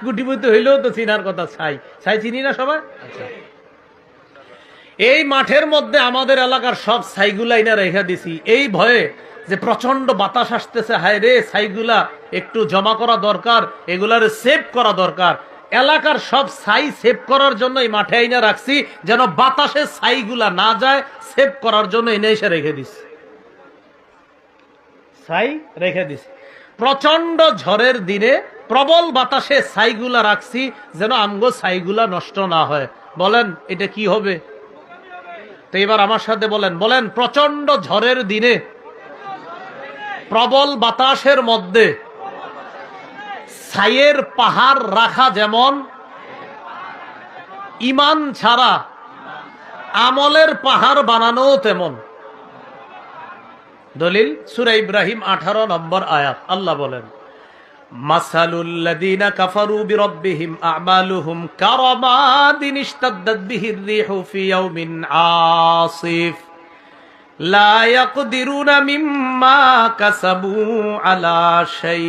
গুটিপুটি হইলেও তো চিনার কথা। ছাই, ছাই চিনি না সবাই? আচ্ছা, এই মাঠের মধ্যে আমাদের এলাকার সব ছাইগুলা ইনা রেখা দিছি এই ভয়ে যে প্রচন্ড বাতাস আসতেছে, হায় রে ছাইগুলা একটু জমা করা দরকার, এগুলার সেভ করা দরকার। এলাকার সব ছাই সেভ করার জন্য এই মাঠে আইনা রাখছি, যেন বাতাসে ছাইগুলা না যায়, সেভ করার জন্য এনে এসে রেখে দিছি, ছাই রেখে দিছি। প্রচন্ড ঝড়ের দিনে প্রবল বাতাসে ছাইগুলা রাখছি যেন আমগো ছাইগুলা নষ্ট না হয়। বলেন এটা কি হবে? তো এবার আমার সাথে বলেন, বলেন প্রচন্ড ঝড়ের দিনে প্রবল বাতাসের মধ্যে ছাইয়ের পাহাড় রাখা যেমন ঈমান ছাড়া আমলের পাহাড় বানানো তেমন। দলিল সূরা ইব্রাহিম 18 নম্বর আয়াত। আল্লাহ বলেন, মাসালুল লাযীনা কাফারু বিরাব্বিহিম আ'মালুহুম কারামাদিন ইশতাদ্দাত বিহির রিহু ফি ইয়াউমিন আসিফ লা ইয়াকদিরুনা মিম্মা কাসাবু আলা শাই।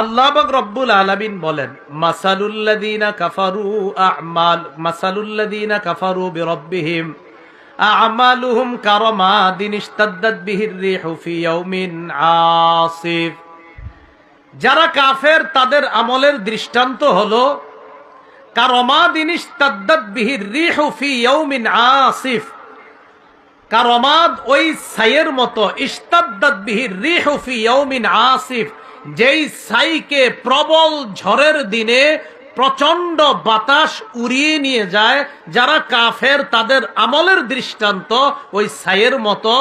আল্লাহ পাক রব্বুল আলামিন বলেন, মাসালুল লাযীনা কাফারু বিরাব্বিহিম আ'মালুহুম কারামাদিন ইশতাদ্দাত বিহির রিহু ফি ইয়াউমিন আসিফ। যারা কাফের তাদের আমলের দৃষ্টান্ত হলো কারামাদিন ইশতাদ্দাত বিহির রিহু ফি ইয়াউমিন আসিফ। কারামাদ ওই ছাইয়ের মতো, ইশতাদ্দাত বিহির রিহু ফি ইয়াউমিন আসিফ, যেই ছাইকে প্রবল ঝড়ের দিনে প্রচন্ড বাতাস উড়িয়ে নিয়ে যায়। যারা কাফের তাদের আমলের দৃষ্টান্ত ওই ছাইয়ের মতো,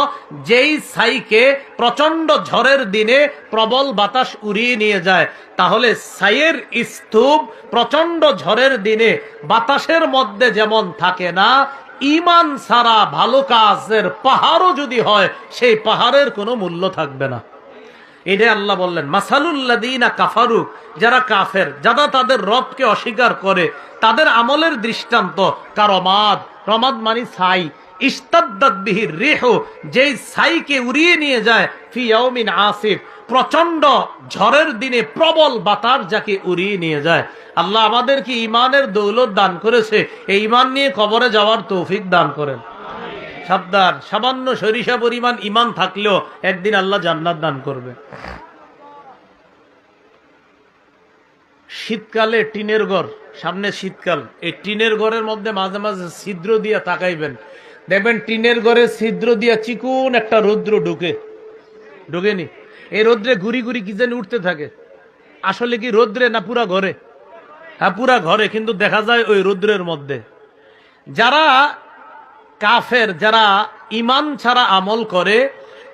যেই ছাইকে প্রচন্ড ঝড়ের দিনে প্রবল বাতাস উড়িয়ে নিয়ে যায়। তাহলে ছাইয়ের স্তূপ প্রচন্ড ঝড়ের দিনে বাতাসের মধ্যে যেমন থাকে না, ঈমান ছাড়া ভালো কাজের পাহাড়ও যদি হয়, সেই পাহাড়ের কোনো মূল্য থাকবে না। এটা আল্লাহ বললেন, মাসালুল লাযীনা কাফারু, যারা কাফের, যারা তাদের রবকে অস্বীকার করে, তাদের আমলের দৃষ্টান্ত কারামাদ। রমাদ মানে ছাই, ইশতাদ্দাত বিহির রিহু, যেই ছাইকে উড়িয়ে নিয়ে যায়, ফি ইয়াউমিন আসিফ, প্রচন্ড ঝড়ের দিনে প্রবল বাতাস যাকে উড়িয়ে নিয়ে যায়। আল্লাহ আমাদেরকে ঈমানের দৌলত দান করেছে, এই ঈমান নিয়ে কবরে যাওয়ার তৌফিক দান করেন। সাবধান, সামান্য সরিষা পরিমাণ ঈমান থাকলেও একদিন আল্লাহ জান্নাত দান করবে। শীতকালে টিনের ঘর, সামনে শীতকাল, এই টিনের ঘরের মধ্যে মাঝে মাঝে ছিদ্র দিয়া তাকাইবেন, দেখবেন টিনের ঘরে ছিদ্র দিয়া চিকুন একটা রৌদ্র ঢুকেনি, এই রৌদ্রে ঘুরি ঘুরি কি যেন উঠতে থাকে। আসলে কি রৌদ্রে না পুরা ঘরে? হ্যাঁ পুরা ঘরে, কিন্তু দেখা যায় ওই রৌদ্রের মধ্যে। যারা কাফের যারা ইমান ছাড়া আমল করে,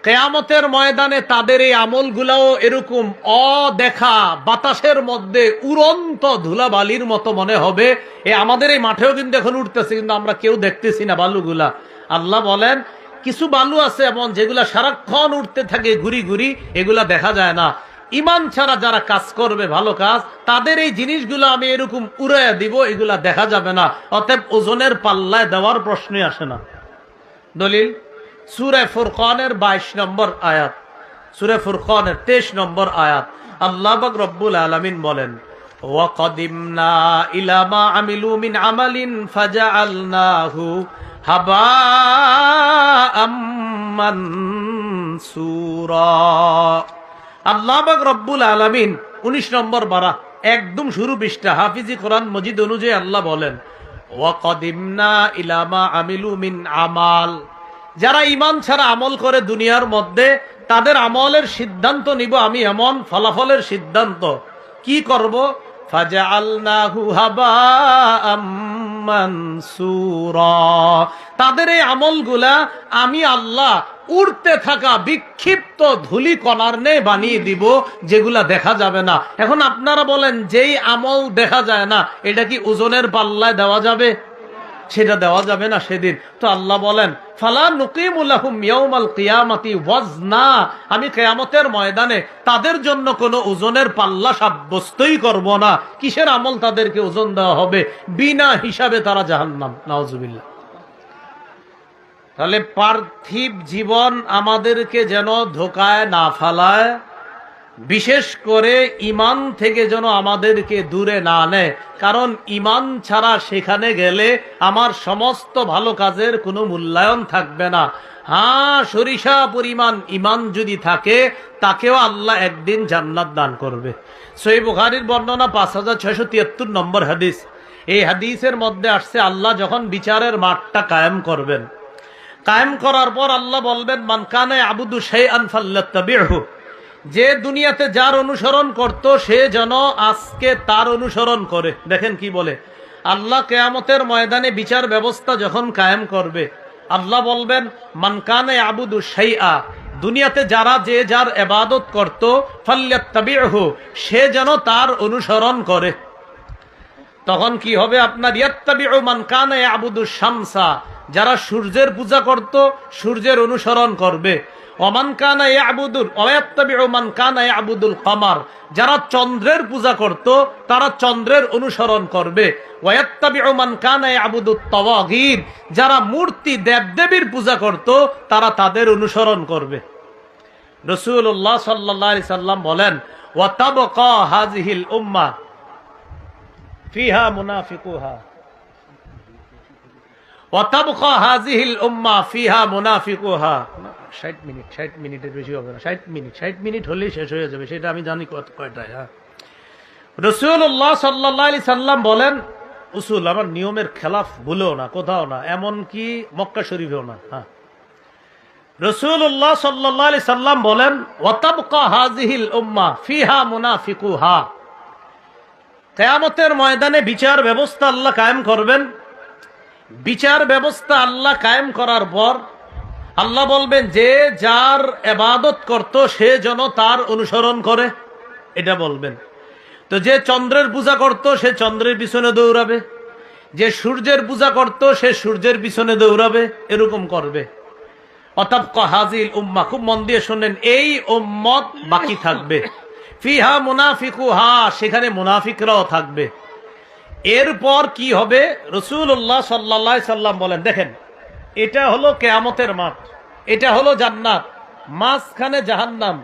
কিয়ামতের ময়দানে তাদের এই আমলগুলাও এরকম অদেখা বাতাসের মধ্যে উড়ন্ত ধুলাবালির মতো মনে হবে। আমাদের এই মাঠেও কিন্তু এখন উঠতেছে, কিন্তু আমরা কেউ দেখতেছি না বালুগুলা। আল্লাহ বলেন কিছু বালু আছে এমন যেগুলা সারাক্ষণ উঠতে থাকে ঘুরি ঘুরি, এগুলা দেখা যায় না। ইমান ছাড়া যারা কাজ করবে ভালো কাজ, তাদের এই জিনিসগুলো আমি এরকম উড়াইয়া দিব, এগুলা দেখা যাবে না। অতএব ওজনের পাল্লায় দেওয়ার প্রশ্নই আসে না। দলিল সূরা ফুরকানের 22 নম্বর আয়াত, সূরা ফুরকানের 23 নম্বর আয়াত। আল্লাহ পাক রব্বুল আলামিন বলেন, ওয়াকাদিমনা ইলা মা আমিলু মিন আমালিন ফাজআলনাহু হাবাআম মানসুরা। আল্লাহ পাক রব্বুল আলামিন 19 নম্বর পারা একদম শুরু পৃষ্ঠা, হাফিজি কোরআন মজিদ অনুযায়ী আল্লাহ বলেন, ওয়াকাদিমনা ইলা মা আমিলু মিন আমাল, যারা ঈমান ছাড়া আমল করে দুনিয়ার মধ্যে, তাদের আমলের সিদ্ধান্ত নিব আমি, এমন ফলাফলের সিদ্ধান্ত। কি করব? ফাজআলনাহু হাবাআম মানসুরা, তাদের এই আমলগুলা আমি আল্লাহ উড়তে থাকা বিক্ষিপ্ত ধুলি কণার ন্যায় বানিয়ে দিব, যেগুলা দেখা যাবে না। এখন আপনারা বলেন, যেই আমল দেখা যায় না, এটা কি ওজনের পাল্লায় দেওয়া যাবে? সেটা দেওয়া যাবে না সেদিন। তো আল্লাহ বলেন, ফালা নুকিমু লাহুম ইয়াউমাল কিয়ামাতি ওয়াজনা, আমি কিয়ামতের ময়দানে তাদের জন্য কোনো ওজনের পাল্লা সাব্যস্তই করব না। কিসের আমল তাদেরকে ওজন দেওয়া হবে? বিনা হিসাবে তারা জাহান্নাম। নাউজুবিল্লাহ। তাহলে পার্থিব জীবন আমাদেরকে যেন ধোকায় না ফেলায়, বিশেষ করে ইমান থেকে যেন আমাদেরকে দূরে না নেয়। কারণ ইমান ছাড়া সেখানে গেলে আমার সমস্ত ভালো কাজের কোনো মূল্যায়ন থাকবে না। হ্যাঁ, সরিষা পরিমাণ ইমান যদি থাকে, তাকেও আল্লাহ একদিন জান্নাত দান করবে। সহিহ বুখারীর বর্ণনা 5673 নম্বর হাদিস। এই হাদিসের মধ্যে আসছে, আল্লাহ যখন বিচারের মাঠটা কায়েম করবেন, কায়েম করার পর আল্লাহ বলবেন, মান কানা ইয়াবুদু শাইআন ফাল্যাত্তাবিহু, যে দুনিয়াতে যার অনুসরণ করত সে যেন আজকে তার অনুসরণ করে। দেখেন কি বলে আল্লাহ, কিয়ামতের ময়দানে বিচার ব্যবস্থা যখন কায়েম করবে, আল্লাহ বলবেন, মান কানা ইয়াবুদু শাইআ, দুনিয়াতে যারা যে যার ইবাদত করত, ফাল্যাত্তাবিহু, সে যেন তার অনুসরণ করে। তখন কি হবে আপনার? ইয়াত্তাবিউ মান কানা ইয়াবুদু শামসা, যারা সূর্যের পূজা করত, সূর্যের অনুসরণ করবে। ওমান কানা ইয়াবুদুল ওয়ায়াত্তাবিউ মান কানা ইয়াবুদুল কমার, যারা চন্দ্রের পূজা করত, তারা চন্দ্রের অনুসরণ করবে। ওয়ায়াত্তাবিউ মান কানা ইয়াবুদুত তাওয়াগীত, যারা মূর্তি দেবদেবীর পূজা করত, তারা তাদের অনুসরণ করবে। রাসূলুল্লাহ সাল্লাল্লাহু আলাইহি সাল্লাম বলেন, ওয়া তাবকা হাযিহিল উম্মাহ ফিহা মুনাফিকুহা, ওয়াতাবকা হাযিহিল উম্মাহ ফিহা মুনাফিকুহা। 60 মিনিটের বেশি হবে না, 60 মিনিট হলেই শেষ হয়ে যাবে, সেটা আমি জানি কয়টায়। রাসূলুল্লাহ সাল্লাল্লাহু আলাইহি সাল্লাম বলেন, উসুল আমার নিয়মের খেলাফ ভুলেও না, কোথাও না, এমন কি মক্কা শরীফেও না। হ্যাঁ, রাসূলুল্লাহ সাল্লাল্লাহু আলাইহি সাল্লাম বলেন, ওয়াতাবকা হাযিহিল উম্মাহ ফিহা মুনাফিকুহা, কিয়ামতের ময়দানে বিচার ব্যবস্থা আল্লাহ কায়েম করবেন। বিচার ব্যবস্থা আল্লাহ কায়েম করার পর আল্লাহ বলবেন, যে যার ইবাদত করত সে যেন তার অনুসরণ করে, এটা বলবেন। তো যে চন্দ্রের পূজা করত সে চন্দ্রের পিছনে দৌড়াবে, যে সূর্যের পূজা করত সে সূর্যের পিছনে দৌড়াবে, এরকম করবে। ওয়াতাবকা হাযিহিল উম্মাহ, খুব মন দিয়ে শুনেন, এই উম্মত বাকি থাকবে। ফিহা মুনাফিকুহা, সেখানে মুনাফিকরাও থাকবে। এরপর কি হবে? রাসূলুল্লাহ সাল্লাল্লাহু আলাইহি সাল্লাম বলেন, দেখেন এটা হলো কিয়ামতের মাঠ, এটা হলো জান্নাত, মাঝখানে জাহান্নাম।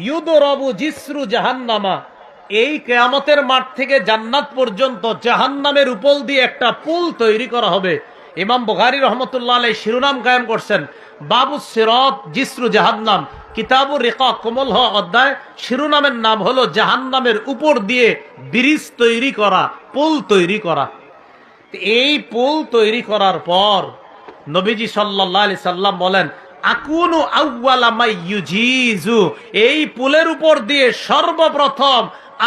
ইউদরাবু জিসরু জাহান্নামা, এই কিয়ামতের মাঠ থেকে জান্নাত পর্যন্ত জাহান্নামের উপর দিয়ে একটা পুল তৈরি করা হবে। ইমাম বুখারী রাহমাতুল্লাহ আলাইহি শিরোনাম কায়েম করছেন, বাবু সিরাত জিসরু জাহান্নাম, কিতাবুর রিকাক কোমল হওয়া অধ্যায়, শিরোনামের নাম হলো জাহান্নামের উপর দিয়ে ব্রিজ তৈরি করা, পুল তৈরি করা। এই পুল তৈরি করার পর নবীজি সাল্লাল্লাহু আলাইহি সাল্লাম বলেন, আকুনু আউওয়ালা মা ইউজিজু, এই পুলের উপর দিয়ে সর্বপ্রথম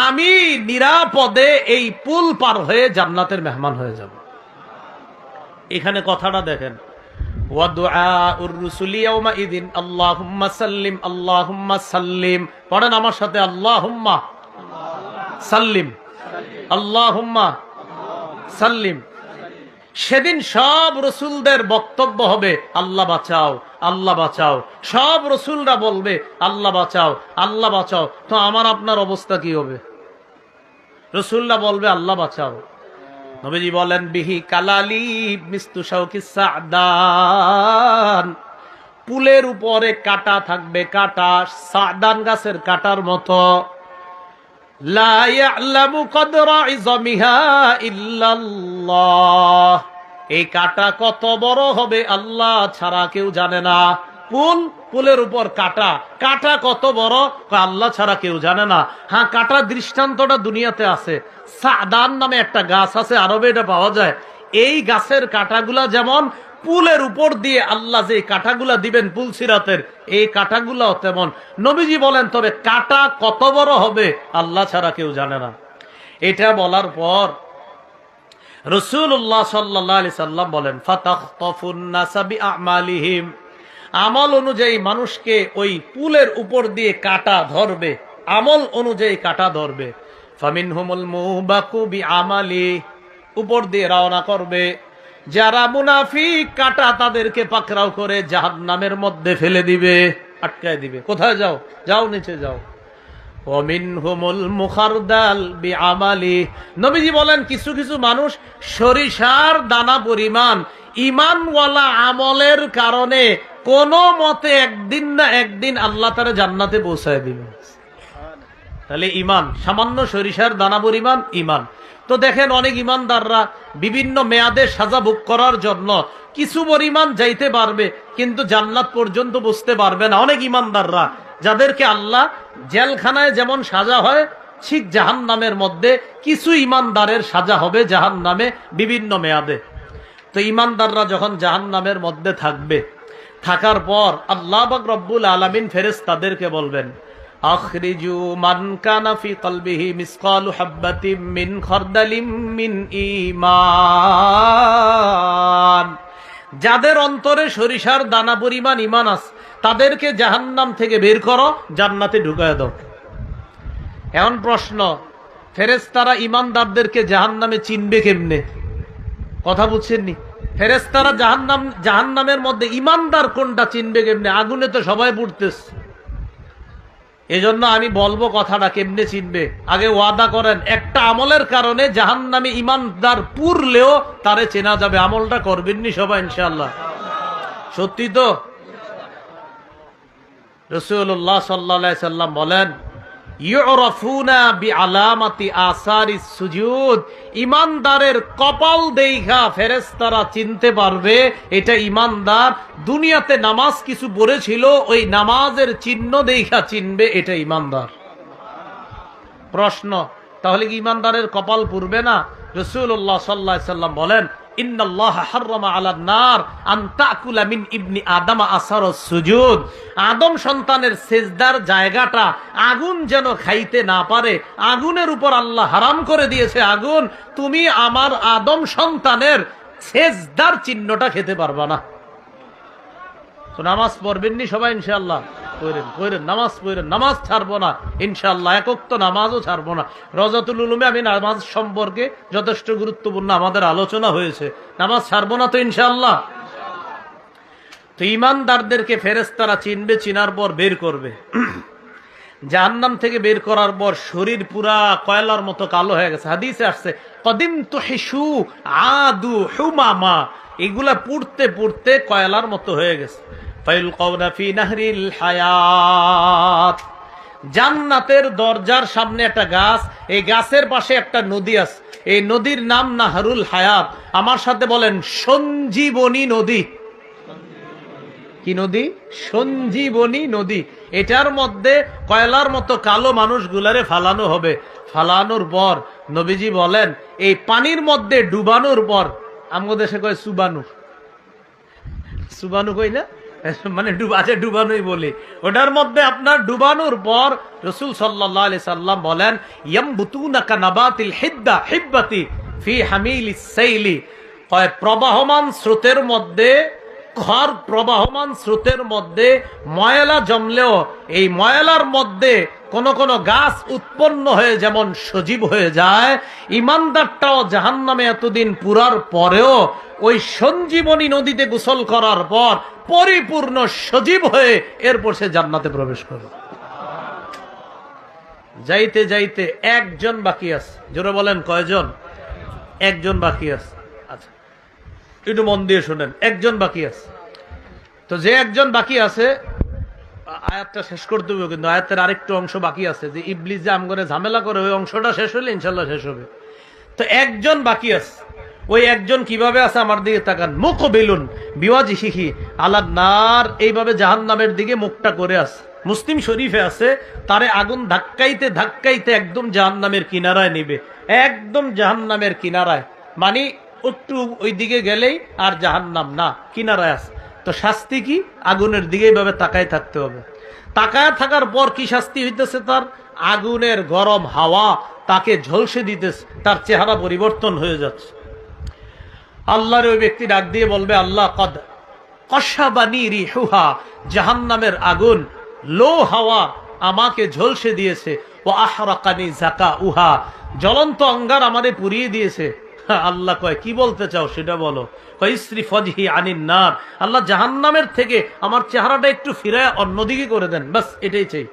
আমি নিরাপদে এই পুল পার হয়ে জান্নাতের মেহমান হয়ে যাব। এখানে কথাটা দেখেন, ওয়া দুআউর রুসুলি ইয়াউমাইযিন আল্লাহুম্মা সাল্লিম আল্লাহুম্মা সাল্লিম। পড়েন আমার সাথে, আল্লাহুম্মা সাল্লিম আল্লাহুম্মা সাল্লিম। সেদিন সব রসুলদের বক্তব্য হবে আল্লাহ বাঁচাও আল্লাহ বাঁচাও। সব রসুলরা বলবে আল্লাহ বাঁচাও আল্লাহ বাঁচাও। তো আমার আপনার অবস্থা কি হবে? রসুলরা বলবে আল্লাহ বাঁচাও। নবীজি বলেন বিহি কালালি মিস্তু শাউকি সাদান, পুলের উপরে কাটা থাকবে, কাটা সাদান গাছের কাটার মতো। লা ইয়ালামু কদরা ইযমিহা ইল্লাল্লাহ, এই কাটা কত বড় হবে আল্লাহ ছাড়া কেউ জানে না। পুলের উপর কাটা, কাটা কত বড় আল্লাহ ছাড়া কেউ জানে না। হ্যাঁ, কাটা দৃষ্টান্তটা দুনিয়াতে আছে। সাদান নামে একটা গাছ আছে, আরবে এটা পাওয়া যায়। এই গাছের কাটাগুলা যেমন পুলের উপর দিয়ে আল্লাহ যে কাটাগুলা দিবেন পুলসিরাতের, এই কাটাগুলাও তেমন। নবীজি বলেন তবে কাটা কত বড় হবে আল্লাহ ছাড়া কেউ জানে না। এটা বলার পর রাসূলুল্লাহ সাল্লাল্লাহু আলাইহি সাল্লাম বলেন ফাতাখতাফুন নাসা বিআমালিহিম, আমল অনুযায়ী মানুষকে ওই পুলের উপর দিয়ে কাটা ধরবে, আমল অনুযায়ী কাটা ধরবে। ফামিনহুমুল মুবাকু বিআমালি, উপর দিয়ে রওনা করবে। যারা মুনাফিক, কাটা তাদেরকে পাকড়াও করে জাহান্নামের মধ্যে ফেলে দিবে, আটকায় দিবে। কোথায় যাও? যাও নিচে যাও। ওয়ামিনহুমুল মুখারদাল বিআমালি, নবীজি বলেন কিছু কিছু মানুষ সরিষার দানা পরিমাণ ঈমানওয়ালা আমলের কারণে কোন মতে একদিন না একদিন আল্লাহ তাআলা জান্নাতে পৌঁছায় দিবে। তাহলে ঈমান সামান্য সরিষার দানা পরিমাণ ঈমান। তো দেখেন অনেক ঈমানদাররা বিভিন্ন মেয়াদে সাজা ভোগ করার জন্য কিছু পরিমাণ যাইতে পারবে, কিন্তু জান্নাত পর্যন্ত বুঝতে পারবে না। অনেক ঈমানদাররা যাদেরকে আল্লাহ জেলখানায় যেমন সাজা হয়, ঠিক জাহান্নামের মধ্যে কিছু ঈমানদারের সাজা হবে জাহান্নামে বিভিন্ন মেয়াদে। তো ঈমানদাররা যখন জাহান্নামের মধ্যে থাকবে, থাকার পর আল্লাহ পাক রব্বুল আলামিন ফেরেশতাদেরকে বলবেন আখরিজু মান কানা ফি কলবিহি মিসকালু হাববাতিম মিন খারদালিম মিন ঈমান, যাদের অন্তরে সরিষার দানা পরিমাণ ঈমান আছে তাদেরকে জাহান্নাম থেকে বের করো, জান্নাতে ঢুকায় দাও। এখন প্রশ্ন, ফেরেশতারা ঈমানদারদেরকে জাহান্নামে চিনবে কেমনে? কথা বুঝছেননি? ফেরেশতারা জাহান্নামের মধ্যে ঈমানদার কোনটা চিনবে কেমনে? আগুনে তো সবাই পুড়তেছে। এজন্য আমি বলবো কথাটা কেমনে চিনবে। আগে ওয়াদা করেন একটা আমলের কারণে জাহান্নামে ঈমানদার পুরলেও তারে চেনা যাবে। আমলটা করবেননি সবাই ইনশাআল্লাহ? সত্যি তো? রাসূলুল্লাহ সাল্লাল্লাহু আলাইহি সাল্লাম বলেন ইউরাফুনা বিআলামাতি আসারিস সুজুদ, ঈমানদারের কপাল দেইখা ফেরেশতারা চিনতে পারবে এটা ঈমানদার। দুনিয়াতে নামাজ কিছু পড়েছিল, ওই নামাজের চিহ্ন দেইখা চিনবে এটা ঈমানদার। প্রশ্ন, তাহলে কি ঈমানদারের কপাল পুরবে না? রাসূলুল্লাহ সাল্লাল্লাহু আলাইহি সাল্লাম বলেন ইন্নাল্লাহা হাররামা আলান নার আন তাকুলা মিন ইবনি আদম আসারুস সুজুদ, আদম সন্তানের সেজদার জায়গাটা আগুন যেন খাইতে না পারে, আগুনের উপর আল্লাহ হারাম করে দিয়েছে আগুন। তুমি আমার আদম সন্তানের সেজদার চিহ্নটা খেতে পারবা না। তো নামাজ পড়বেননি সবাই ইনশাআল্লাহ? পড়েন, নামাজ পড়েন, নামাজ ছাড়বো না ইনশাআল্লাহ। একক তো নামাজও ছাড়বো না। রওজাতুল উলুমে আমি নামাজ সম্পর্কে যথেষ্ট গুরুত্বপূর্ণ আমাদের আলোচনা হয়েছে। নামাজ ছাড়বো না তো ইনশাআল্লাহ। তো ঈমানদারদেরকে ফেরেশতারা চিনবে, চিনার পর বের করবে। জাহান্নাম থেকে বের করার পর শরীর পুরা কয়লার মতো কালো হয়ে গেছে। হাদিসে আসছে কদিম তুহিশু আদু হুমামা, এগুলা পুড়তে পুড়তে কয়লার মতো হয়ে গেছে। ফায়ুলকাউনা ফি নাহরিল হায়াত, জান্নাতের দরজার সামনে একটা গাছ, এই গাছের পাশে একটা নদী আছে, এই নদীর নাম নাহরুল হায়াত। আমার সাথে বলেন সঞ্জীবনী নদী। কি নদী? সঞ্জীবনী নদী। এটার মধ্যে কয়লার মতো কালো মানুষগুলারে ফালানো হবে। ফালানোর পর নবীজি বলেন এই পানির মধ্যে ডুবানোর পর, আমগো দেশে কয় সুবানু, সুবানু কই না, মানে ডুবানোই বলি। ওটার মধ্যে আপনার ডুবানোর পর রাসূল সাল্লাল্লাহু আলাইহি সাল্লাম বলেন ইয়ামবুতুনা কানাবাতিল হিদ্দা হিব্বাতি ফি হামিলিস সাইলি, প্রবাহমান স্রোতের মধ্যে ঘর প্রবাহমান স্রোতের মধ্যে ময়লা জমলেও এই ময়লার মধ্যে কোন কোন গাছ উৎপন্ন হয়ে যেমন সজীব হয়ে যায়, ইমানদারটাও জাহান্নামে এতদিন পুরার পরেও ওই সঞ্জীবনী নদীতে গোসল করার পর পরিপূর্ণ সজীব হয়ে এরপর সে জান্নাতে প্রবেশ করবে। যাইতে যাইতে একজন বাকি আছে। জোরে বলেন কয়জন? একজন বাকি আছে। আচ্ছা, একটু মন দিয়ে শোনেন, একজন বাকি আছে। তো যে একজন বাকি আছে, আয়াতটা শেষ করতে হবে, কিন্তু আয়াতের আরেকটু অংশ বাকি আছে, যে ইবলিস যে আমগরে ঝামেলা করে, ওই অংশটা শেষ হলে ইনশাল্লাহ শেষ হবে। তো একজন বাকি আছে। ওই একজন কিভাবে আছে? আমার দিকে তাকান। মুকবিলুন বিওয়াজিহি আলান নার, এইভাবে জাহান্নামের দিকে মুখটা করে আছে। মুসলিম শরীফে আছে, তারে আগুন ধাক্কাইতে ধাক্কাইতে একদম জাহান্নামের কিনারায় নিবে, একদম জাহান্নামের কিনারায়, মানে একটু ওই দিকে গেলেই আর জাহান্নাম না, কিনারায় আছে। তো শাস্তি কি? আগুনের দিকে এইভাবে তাকায় থাকতে হবে। তাকায় থাকার পর কি শাস্তি হইতেছে তার? আগুনের গরম হাওয়া তাকে ঝলসে দিতেছে, তার চেহারা পরিবর্তন হয়ে যাচ্ছে। আল্লাহর ওই ব্যক্তি ডাক দিয়ে বলবে, আল্লাহ কদ কশাবানি রিহুহা, জাহান্নামের আগুন লো হাওয়া আমাকে ঝলসে দিয়েছে, ও আহরাকানি জাকা উহা, জ্বলন্ত অঙ্গার আমারে পুড়িয়ে দিয়েছে। আল্লাহ কয়, কি বলতে চাও সেটা বলো। ইসরি ফজহি আনিন নার, আল্লাহ জাহান্নামের থেকে আমার চেহারাটা একটু ফিরায় অন্যদিকে করে দেন, বাস এটাই চাই।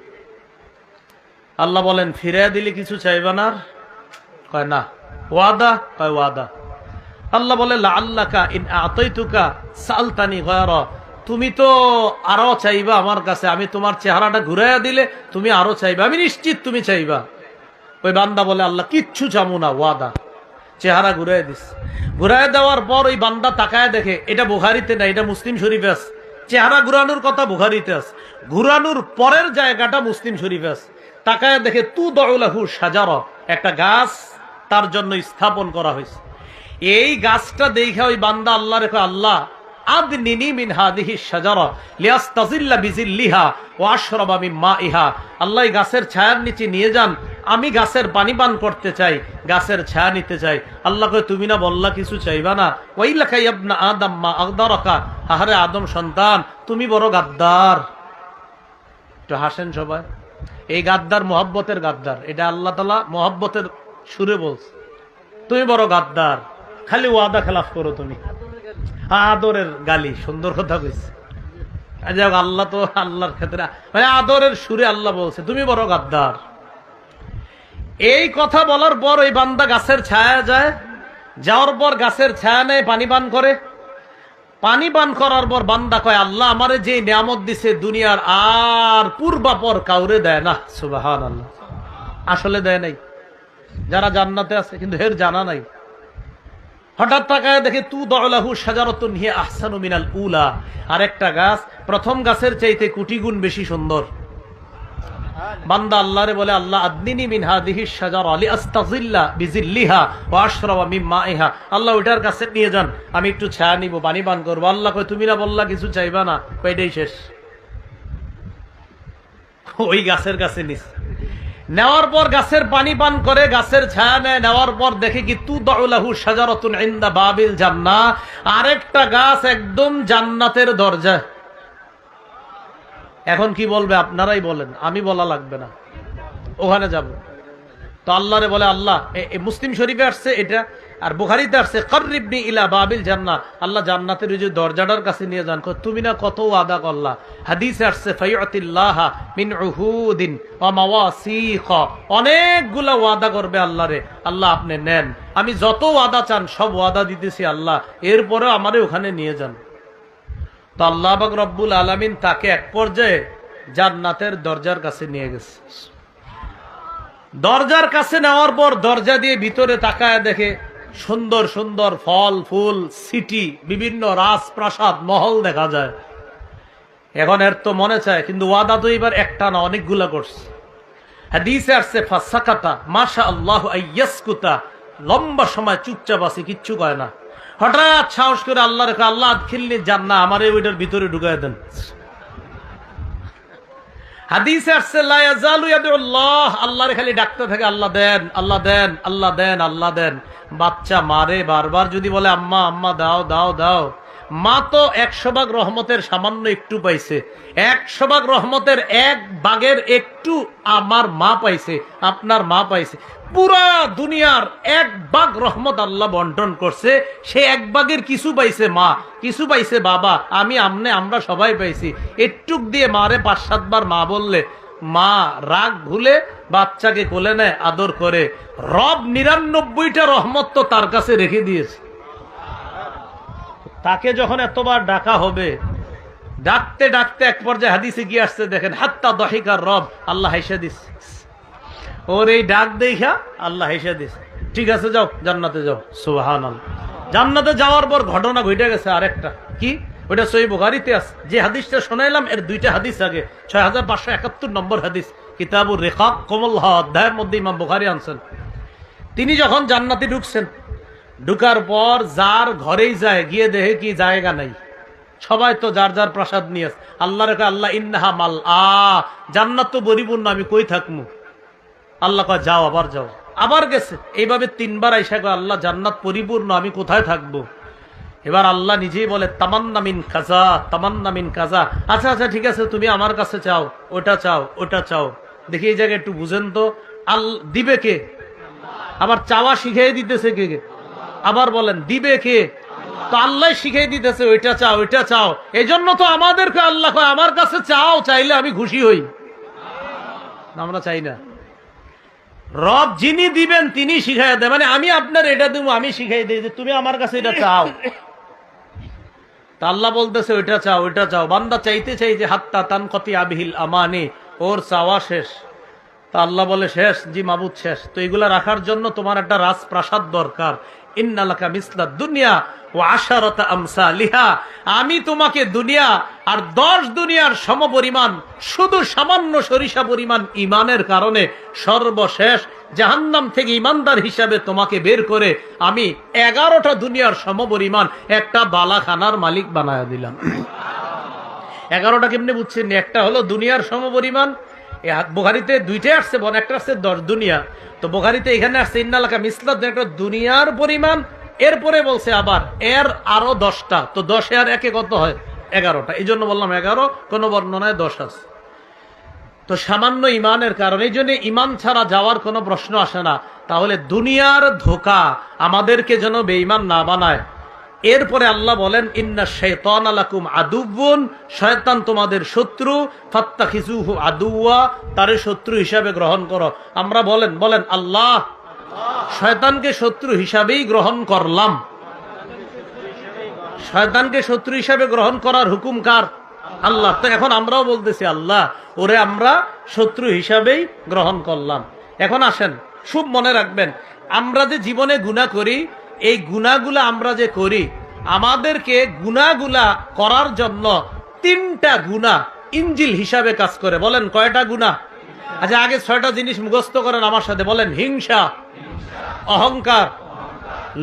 আল্লাহ বলেন, ফিরাইয়া দিলে কিছু চাইবা না? কয় না। ওয়াদা? কয় ওয়াদা। আল্লাহ বলে, লাআল্লাকা ইন আতাইতুকা সালতানি গায়রা, তুমি তো আরো চাইবা আমার কাছে, আমি তোমার চেহারাটা ঘুরাইয়া দিলে তুমি আরো চাইবা, আমি নিশ্চিত তুমি চাইবা। ওই বান্দা বলে, আল্লাহ কিচ্ছু চামু না, ওয়াদা। চেহারা ঘুরাই দিস। ঘুরাই দেওয়ার পর ওই বান্দা তাকায় দেখে, এটা বুখারীতে না, এটা মুসলিম শরীফে আছে। চেহারা ঘুরানোর কথা বুখারীতে আছে, ঘুরানোর পরের জায়গাটা মুসলিম শরীফে আছে। তাকায় দেখে তু দউলাহু শাজারা, একটা গাছ তার জন্য স্থাপন করা হয়েছে। এই গাছটা দেখে ওই বান্দা আল্লাহ রেখে, আল্লাহ আদনিনি মিন হাদিহি শাজারা লিয়াস্তাজিল্লা বিজিল্লিহা ওয়া আশরাবা মিন মাইহা, আল্লাহ এই গাছের ছায়ার নিচে নিয়ে যান, আমি গাছের পানি পান করতে চাই, গাছের ছায়া নিতে চাই। আল্লাহ কয়, তুমি না বললা কিছু চাইবা না? ওয়াইলাকা ইবনা আদম মা আগদারাকা, আহারে আদম সন্তান, তুমি বড় গাদ্দার। একটু হাসেন সবাই। এই গাদ্দার মোহাব্বতের গাদ্দার, এটা আল্লাহ তাআলা মোহাব্বতের সুরে বলছে, তুমি বড় গাদ্দার, খালি ওয়াদা খেলাফ করো তুমি। আদরের গালি, সুন্দর কথা কইছে। আল্লাহ তো আল্লাহর ক্ষেত্রে মানে আদরের সুরে আল্লাহ বলছে, তুমি বড় গাদ্দার। এই কথা বলার পর ওই বান্দা গাছের ছায়া যায়, যাওয়ার পর গাছের ছায়া নেয়, পানি পান করে। পানি পান করার পর বান্দা কয়, আল্লাহ আমারে যে নিয়ামত দিছে দুনিয়ার আর পূর্বাপর কাউরে দেয় না। সুবহানাল্লাহ, আসলে দেয় নাই। যারা জান্নাতে আছে কিন্তু এর জানা নাই। হঠাৎ তাকায় দেখে তু দউলাহু শাজারাতুন হিয়া আহসানু মিনাল উলা, আরেকটা গাছ প্রথম গাছের চাইতে কোটি গুণ বেশি সুন্দর। বান্দা আল্লাহরে বলে, আল্লাহ আদনিনি মিন হাদিহি শাজারা লিআস্তাজিল্লা বিজিল্লিহা ওয়া আশরাবা মিন মাইহা, আল্লাহ ওটার কাছে নিয়ে যান, আমি একটু ছায়া নিব, পানি পান করব। আল্লাহ কয়, তুমি না বললা কিছু চাইবা না? কয়টাই শেষ। ওই গাছের কাছে নিস, নেওয়ার পর গাছের পানি পান করে, গাছের ছায়া নেয়। নেওয়ার পর দেখে কি তু দউলাহু শাজারাতুন ইনদা বাবিল জান্নাহ, আরেকটা গাছ একদম জান্নাতের দরজা। এখন কি বলবে? আপনারাই বলেন, আমি বলা লাগবে না, ওখানে যাব। তো আল্লাহরে বলে, আল্লাহ মুসলিম শরীফে আসছে এটা, আর বুখারীতে আসছে কাররিবনি ইলা বাবিল জান্নাহ, আল্লাহ জান্নাতের ওই যে দরজাটার কাছে নিয়ে যান। তুমি না কত ওয়াদা করলা। হাদিসে আসছে ফায়ুতিল্লাহা মিন উহুদিন ওয়া মাওয়াসিখ, অনেকগুলা ওয়াদা করবে আল্লাহরে, আল্লাহ আপনি নেন, আমি যত ওয়াদা চান সব ওয়াদা দিতেছি আল্লাহ, এরপরেও আমারে ওখানে নিয়ে যান। তো আল্লাহ পাক রব্বুল আলামিন তাকে এক পর্যায়ে জান্নাতের দরজার কাছে নিয়ে গেছে। দরজার কাছে নেওয়ার পর দরজা দিয়ে ভিতরে তাকায় দেখে সুন্দর সুন্দর ফল ফুল, সিটি, বিভিন্ন রাজপ্রাসাদ, মহল দেখা যায়। এখন এর তো মনে চায়, কিন্তু ওয়াদা তো এবার একটা না, অনেকগুলা করছে। হাদিসে আসছে ফাসাকাতা মাশাআল্লাহু আইয়াসকুতা, লম্বা সময় চুপচাপ আছে, কিচ্ছু কয় না। হঠাৎ সাহস করে আল্লাহ রেখে, আল্লাহ আদখিলনি জান্নাহ, আমারে ওইটার ভিতরে ঢুকায় দেন। হাদিসে আসছে লা ইয়াজালু ইয়াদুল্লাহ, আল্লাহরে খালি ডাকতে থাকে, আল্লাহ দেন, আল্লাহ দেন, আল্লাহ দেন, আল্লাহ দেন। বাচ্চা মারে বারবার যদি বলে আম্মা আম্মা দাও দাও দাও, মা তো 100 ভাগ রহমতের সামান্য একটু পাইছে, 100 ভাগ রহমতের 1 ভাগের একটু আমার মা পাইছে, আপনার মা পাইছে। পুরা দুনিয়ার 1 ভাগ রহমত আল্লাহ বন্টন করছে, সে 1 ভাগের কিছু পাইছে মা, কিছু পাইছে বাবা, আমি আমনে আমরা সবাই পাইছি। একটুক দিয়ে মারে 5-7 বার মা বললে মা রাগ ভুলে বাচ্চাকে কোলে নেয়, আদর করে। রব 99টা রহমত তো তার কাছে রেখে দিয়েছে। তাকে যখন এতবার ডাকা হবে, ডাকতে ডাকতে এক পর্যায়ে হাদিসে কি আসছে দেখেন, হাত্তা দহিকার রব, আল্লাহ হেসে দিস। ওর এই ডাক দেখা আল্লাহ হেসে দিস, ঠিক আছে যাও জান্নাতে যাও। সুবহানাল্লাহ। জান্নাতে যাওয়ার পর ঘটনা ঘটে গেছে আরেকটা, কি ওটা সহিহ বুখারীতে আছে। যে হাদিসটা শোনাইলাম এর 2টা হাদিস আগে, 6571 নম্বর হাদিস, কিতাবুর রিকাক কমল অধ্যায়ের মধ্যে ইমাম বুখারী আনছেন। তিনি যখন জান্নাতে ঢুকছেন, ঢুকার পর যার ঘরেই যায়, গিয়ে দেখে কি জায়গা নাই, সবাই তো যার যার প্রসাদ নিয়ে আসে। আল্লাহ রেখে আল্লাহ ইন্নাহা মাল জান্নাত তো পরিপূর্ণ, আমি কই থাকবো? আল্লাহ কয় যাও, আবার যাও, আবার গেছে। এইভাবে 3 বার আইসা কয় আল্লাহ জান্নাত পরিপূর্ণ, আমি কোথায় থাকবো? এবার আল্লাহ নিজেই বলে তামান্না মিন কাজা, তামান্না মিন কাজা। আচ্ছা আচ্ছা ঠিক আছে, তুমি আমার কাছে চাও, ওটা চাও, ওটা চাও। দেখি এই জায়গায় একটু বুঝেন তো, দিবে কে? আবার চাওয়া শিখিয়ে দিতেছে কে? আবার বলেন দিবে কে? তো আল্লাহ শিখিয়ে দিতেছে ওইটা চাও, ওইটা চাও। এই জন্য তো আমাদেরকে আল্লাহ কয় আমার কাছে চাও, চাইলে আমি খুশি হই। আমরা চাই না। রব যিনি দিবেন তিনি শিখাই দেয়, মানে আমি আপনার এটা দেবো, আমি শিখাই দিই যে তুমি আমার কাছে এটা চাও। তা আল্লাহ বলতেছে ওইটা চাও, ওইটা চাও। বান্দা চাইতে চাই যে হাত্তা তানকতি আবিহিল আমানি, ওর চাওয়া শেষ। তা আল্লাহ বলে শেষ? জি মাবুদ শেষ। তো এগুলা রাখার জন্য তোমার একটা রাজপ্রাসাদ দরকার। ইন্নালাকা মিসলাদ দুনিয়া ও আশারাতা আমসালিহা, আমি তোমাকে দুনিয়া আর 10 দুনিয়ার সমপরিমাণ, শুধু সামান্য সরিষা পরিমাণ ইমানের কারণে সর্বশেষ জাহান্নাম থেকে ইমানদার হিসাবে তোমাকে বের করে আমি 11টা দুনিয়ার সমপরিমাণ একটা বালাখানার মালিক বানায়া দিলাম। 11টা কেমনে বুঝছেন? একটা হলো দুনিয়ার সমপরিমাণ, বুখারীতে 2টে আসছে, একটা আসছে 10 দুনিয়া। তো বুখারীতে এখানে আসছে ইন্নালাকা মিসলাদ, একটা দুনিয়ার পরিমাণ। এরপরে বলছে আবার এর আরো 10টা, তো 10 আর 1 কত হয়? 11টা। এই জন্য বললাম 11, কোন বর্ণনায় 10 আছে। তো সামান্য ইমানের কারণে, এই জন্য ইমান ছাড়া যাওয়ার কোনো প্রশ্ন আসে না। তাহলে দুনিয়ার ধোঁকা আমাদেরকে যেন বেঈমান না বানায়। এরপরে আল্লাহ বলেন ইন্না শাইতানা লাকুম আদুউন, শয়তান তোমাদের শত্রু, ফাত্তাখিজুহু আদুওয়া, তারে শত্রু হিসাবে গ্রহণ করো। আমরা বলেন আল্লাহ শয়তানকে শত্রু হিসাবেই গ্রহণ করলাম। শয়তানকে শত্রু হিসাবে গ্রহণ করার হুকুম কার? আল্লাহ। তো এখন আমরাও বলতেছি আল্লাহ ওরে আমরা শত্রু হিসাবেই গ্রহণ করলাম। এখন আসেন, খুব মনে রাখবেন, আমরা যে জীবনে গুনাহ করি, এই গুনাহগুলা আমরা যে করি, আমাদেরকে গুনাহগুলা করার জন্য 3টা গুনাহ ইঞ্জিল হিসাবে কাজ করে। বলেন কয়টা গুনাহ? আচ্ছা আগে 6টা জিনিস মুখস্থ করেন আমার সাথে, বলেন হিংসা, অহংকার,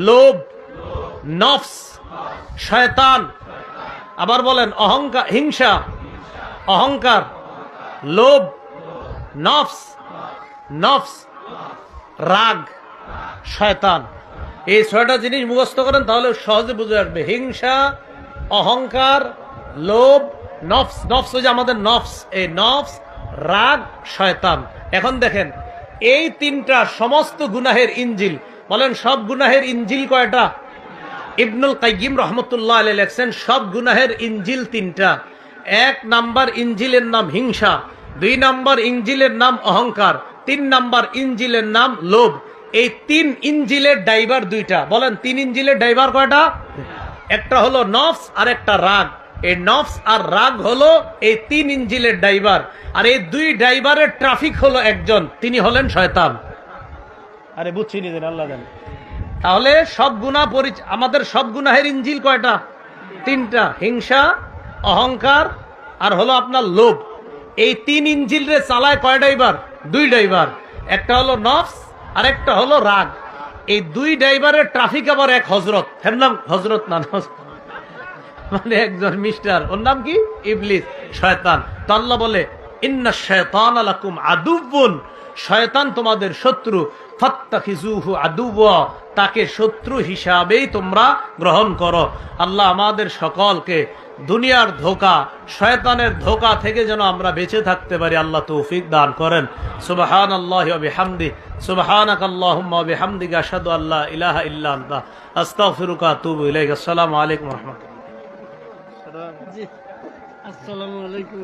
লোভ, নফস, শয়তান। আবার বলেন অহংকার, হিংসা, অহংকার, লোভ, নফস, রাগ, শয়তান। এই 6টা জিনিস মুখস্থ করেন, তাহলে সহজে বুঝে আসবে। হিংসা, অহংকার, লোভ, নফস হচ্ছে আমাদের নফস, এই নফস, রাগ, শয়তান। এখন দেখেন এই 3টা সমস্ত গুনাহের ইঞ্জিল। বলেন সব গুনাহের ইঞ্জিল কয়টা? ইবনুল কাইয়িম রহমতুল্লাহ আলাইহি লেখছেন সব গুনাহের ইঞ্জিল 3টা। 1 নাম্বার ইঞ্জিলের নাম হিংসা, 2 নাম্বার ইঞ্জিলের নাম অহংকার, 3 নাম্বার ইঞ্জিলের নাম লোভ। এই 3 ইঞ্জিলের ড্রাইভার 2টা। বলেন 3 ইঞ্জিলের ড্রাইভার কয়টা? একটা হলো নফস আর একটা রাগ। এই নফস আর রাগ হলো এই 3 ইঞ্জিলের ড্রাইভার। আর এই 2 ড্রাইভারের ট্রাফিক হলো একজন, তিনি হলেন শয়তান। আরে বুঝছিনি দেন আল্লাহ জানে। তাহলে সব গুনাহ আমাদের সব গুনাহের ইঞ্জিল কয়টা? 3টা, হিংসা, অহংকার আর হলো আপনার লোভ। এই 3 ইঞ্জিল রে চালায় কয় ড্রাইভার? 2 ড্রাইভার। একটা হলো নফস আর একটা হলো রাগ। এই 2 ড্রাইভারের ট্রাফিক আবার এক হযরত। এর নাম হযরত না, মানে একজন মিস্টার, ওর নাম কি? ইবলিস, শয়তান। তো আল্লাহ বলে ইন্না শাইতানা লাকুম আদুউন, শয়তান তোমাদের শত্রু, ফাত্তাখিজুহু আদুওয়া, তাকে শত্রু হিসাবেই তোমরা গ্রহণ করো। আল্লাহ আমাদের সকলকে দুনিয়ার ধোঁকা, শয়তানের ধোঁকা থেকে যেন আমরা বেঁচে থাকতে পারি, আল্লাহ তৌফিক দান করেন। সুবহানাল্লাহি ওয়া বিহামদি, সুবহানাকাল্লাহুম্মা ওয়া বিহামদিকা আশহাদু আল্লা ইলাহা ইল্লা আনতা আস্তাগফিরুকা ওয়া আতুবু ইলাইক। আসসালামু আলাইকুম ওয়া রাহমাতুল্লাহ। আসসালামু আলাইকুম।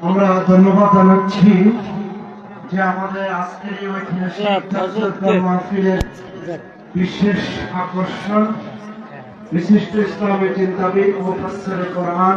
আমরা ধন্যবাদ জানাচ্ছি যে আমাদের আজকের এই ঐতিহাসিক মাহফিলের বিশেষ আকর্ষণ বিশিষ্ট ইসলামী চিন্তাবিদ মুফাসসিরে কোরআন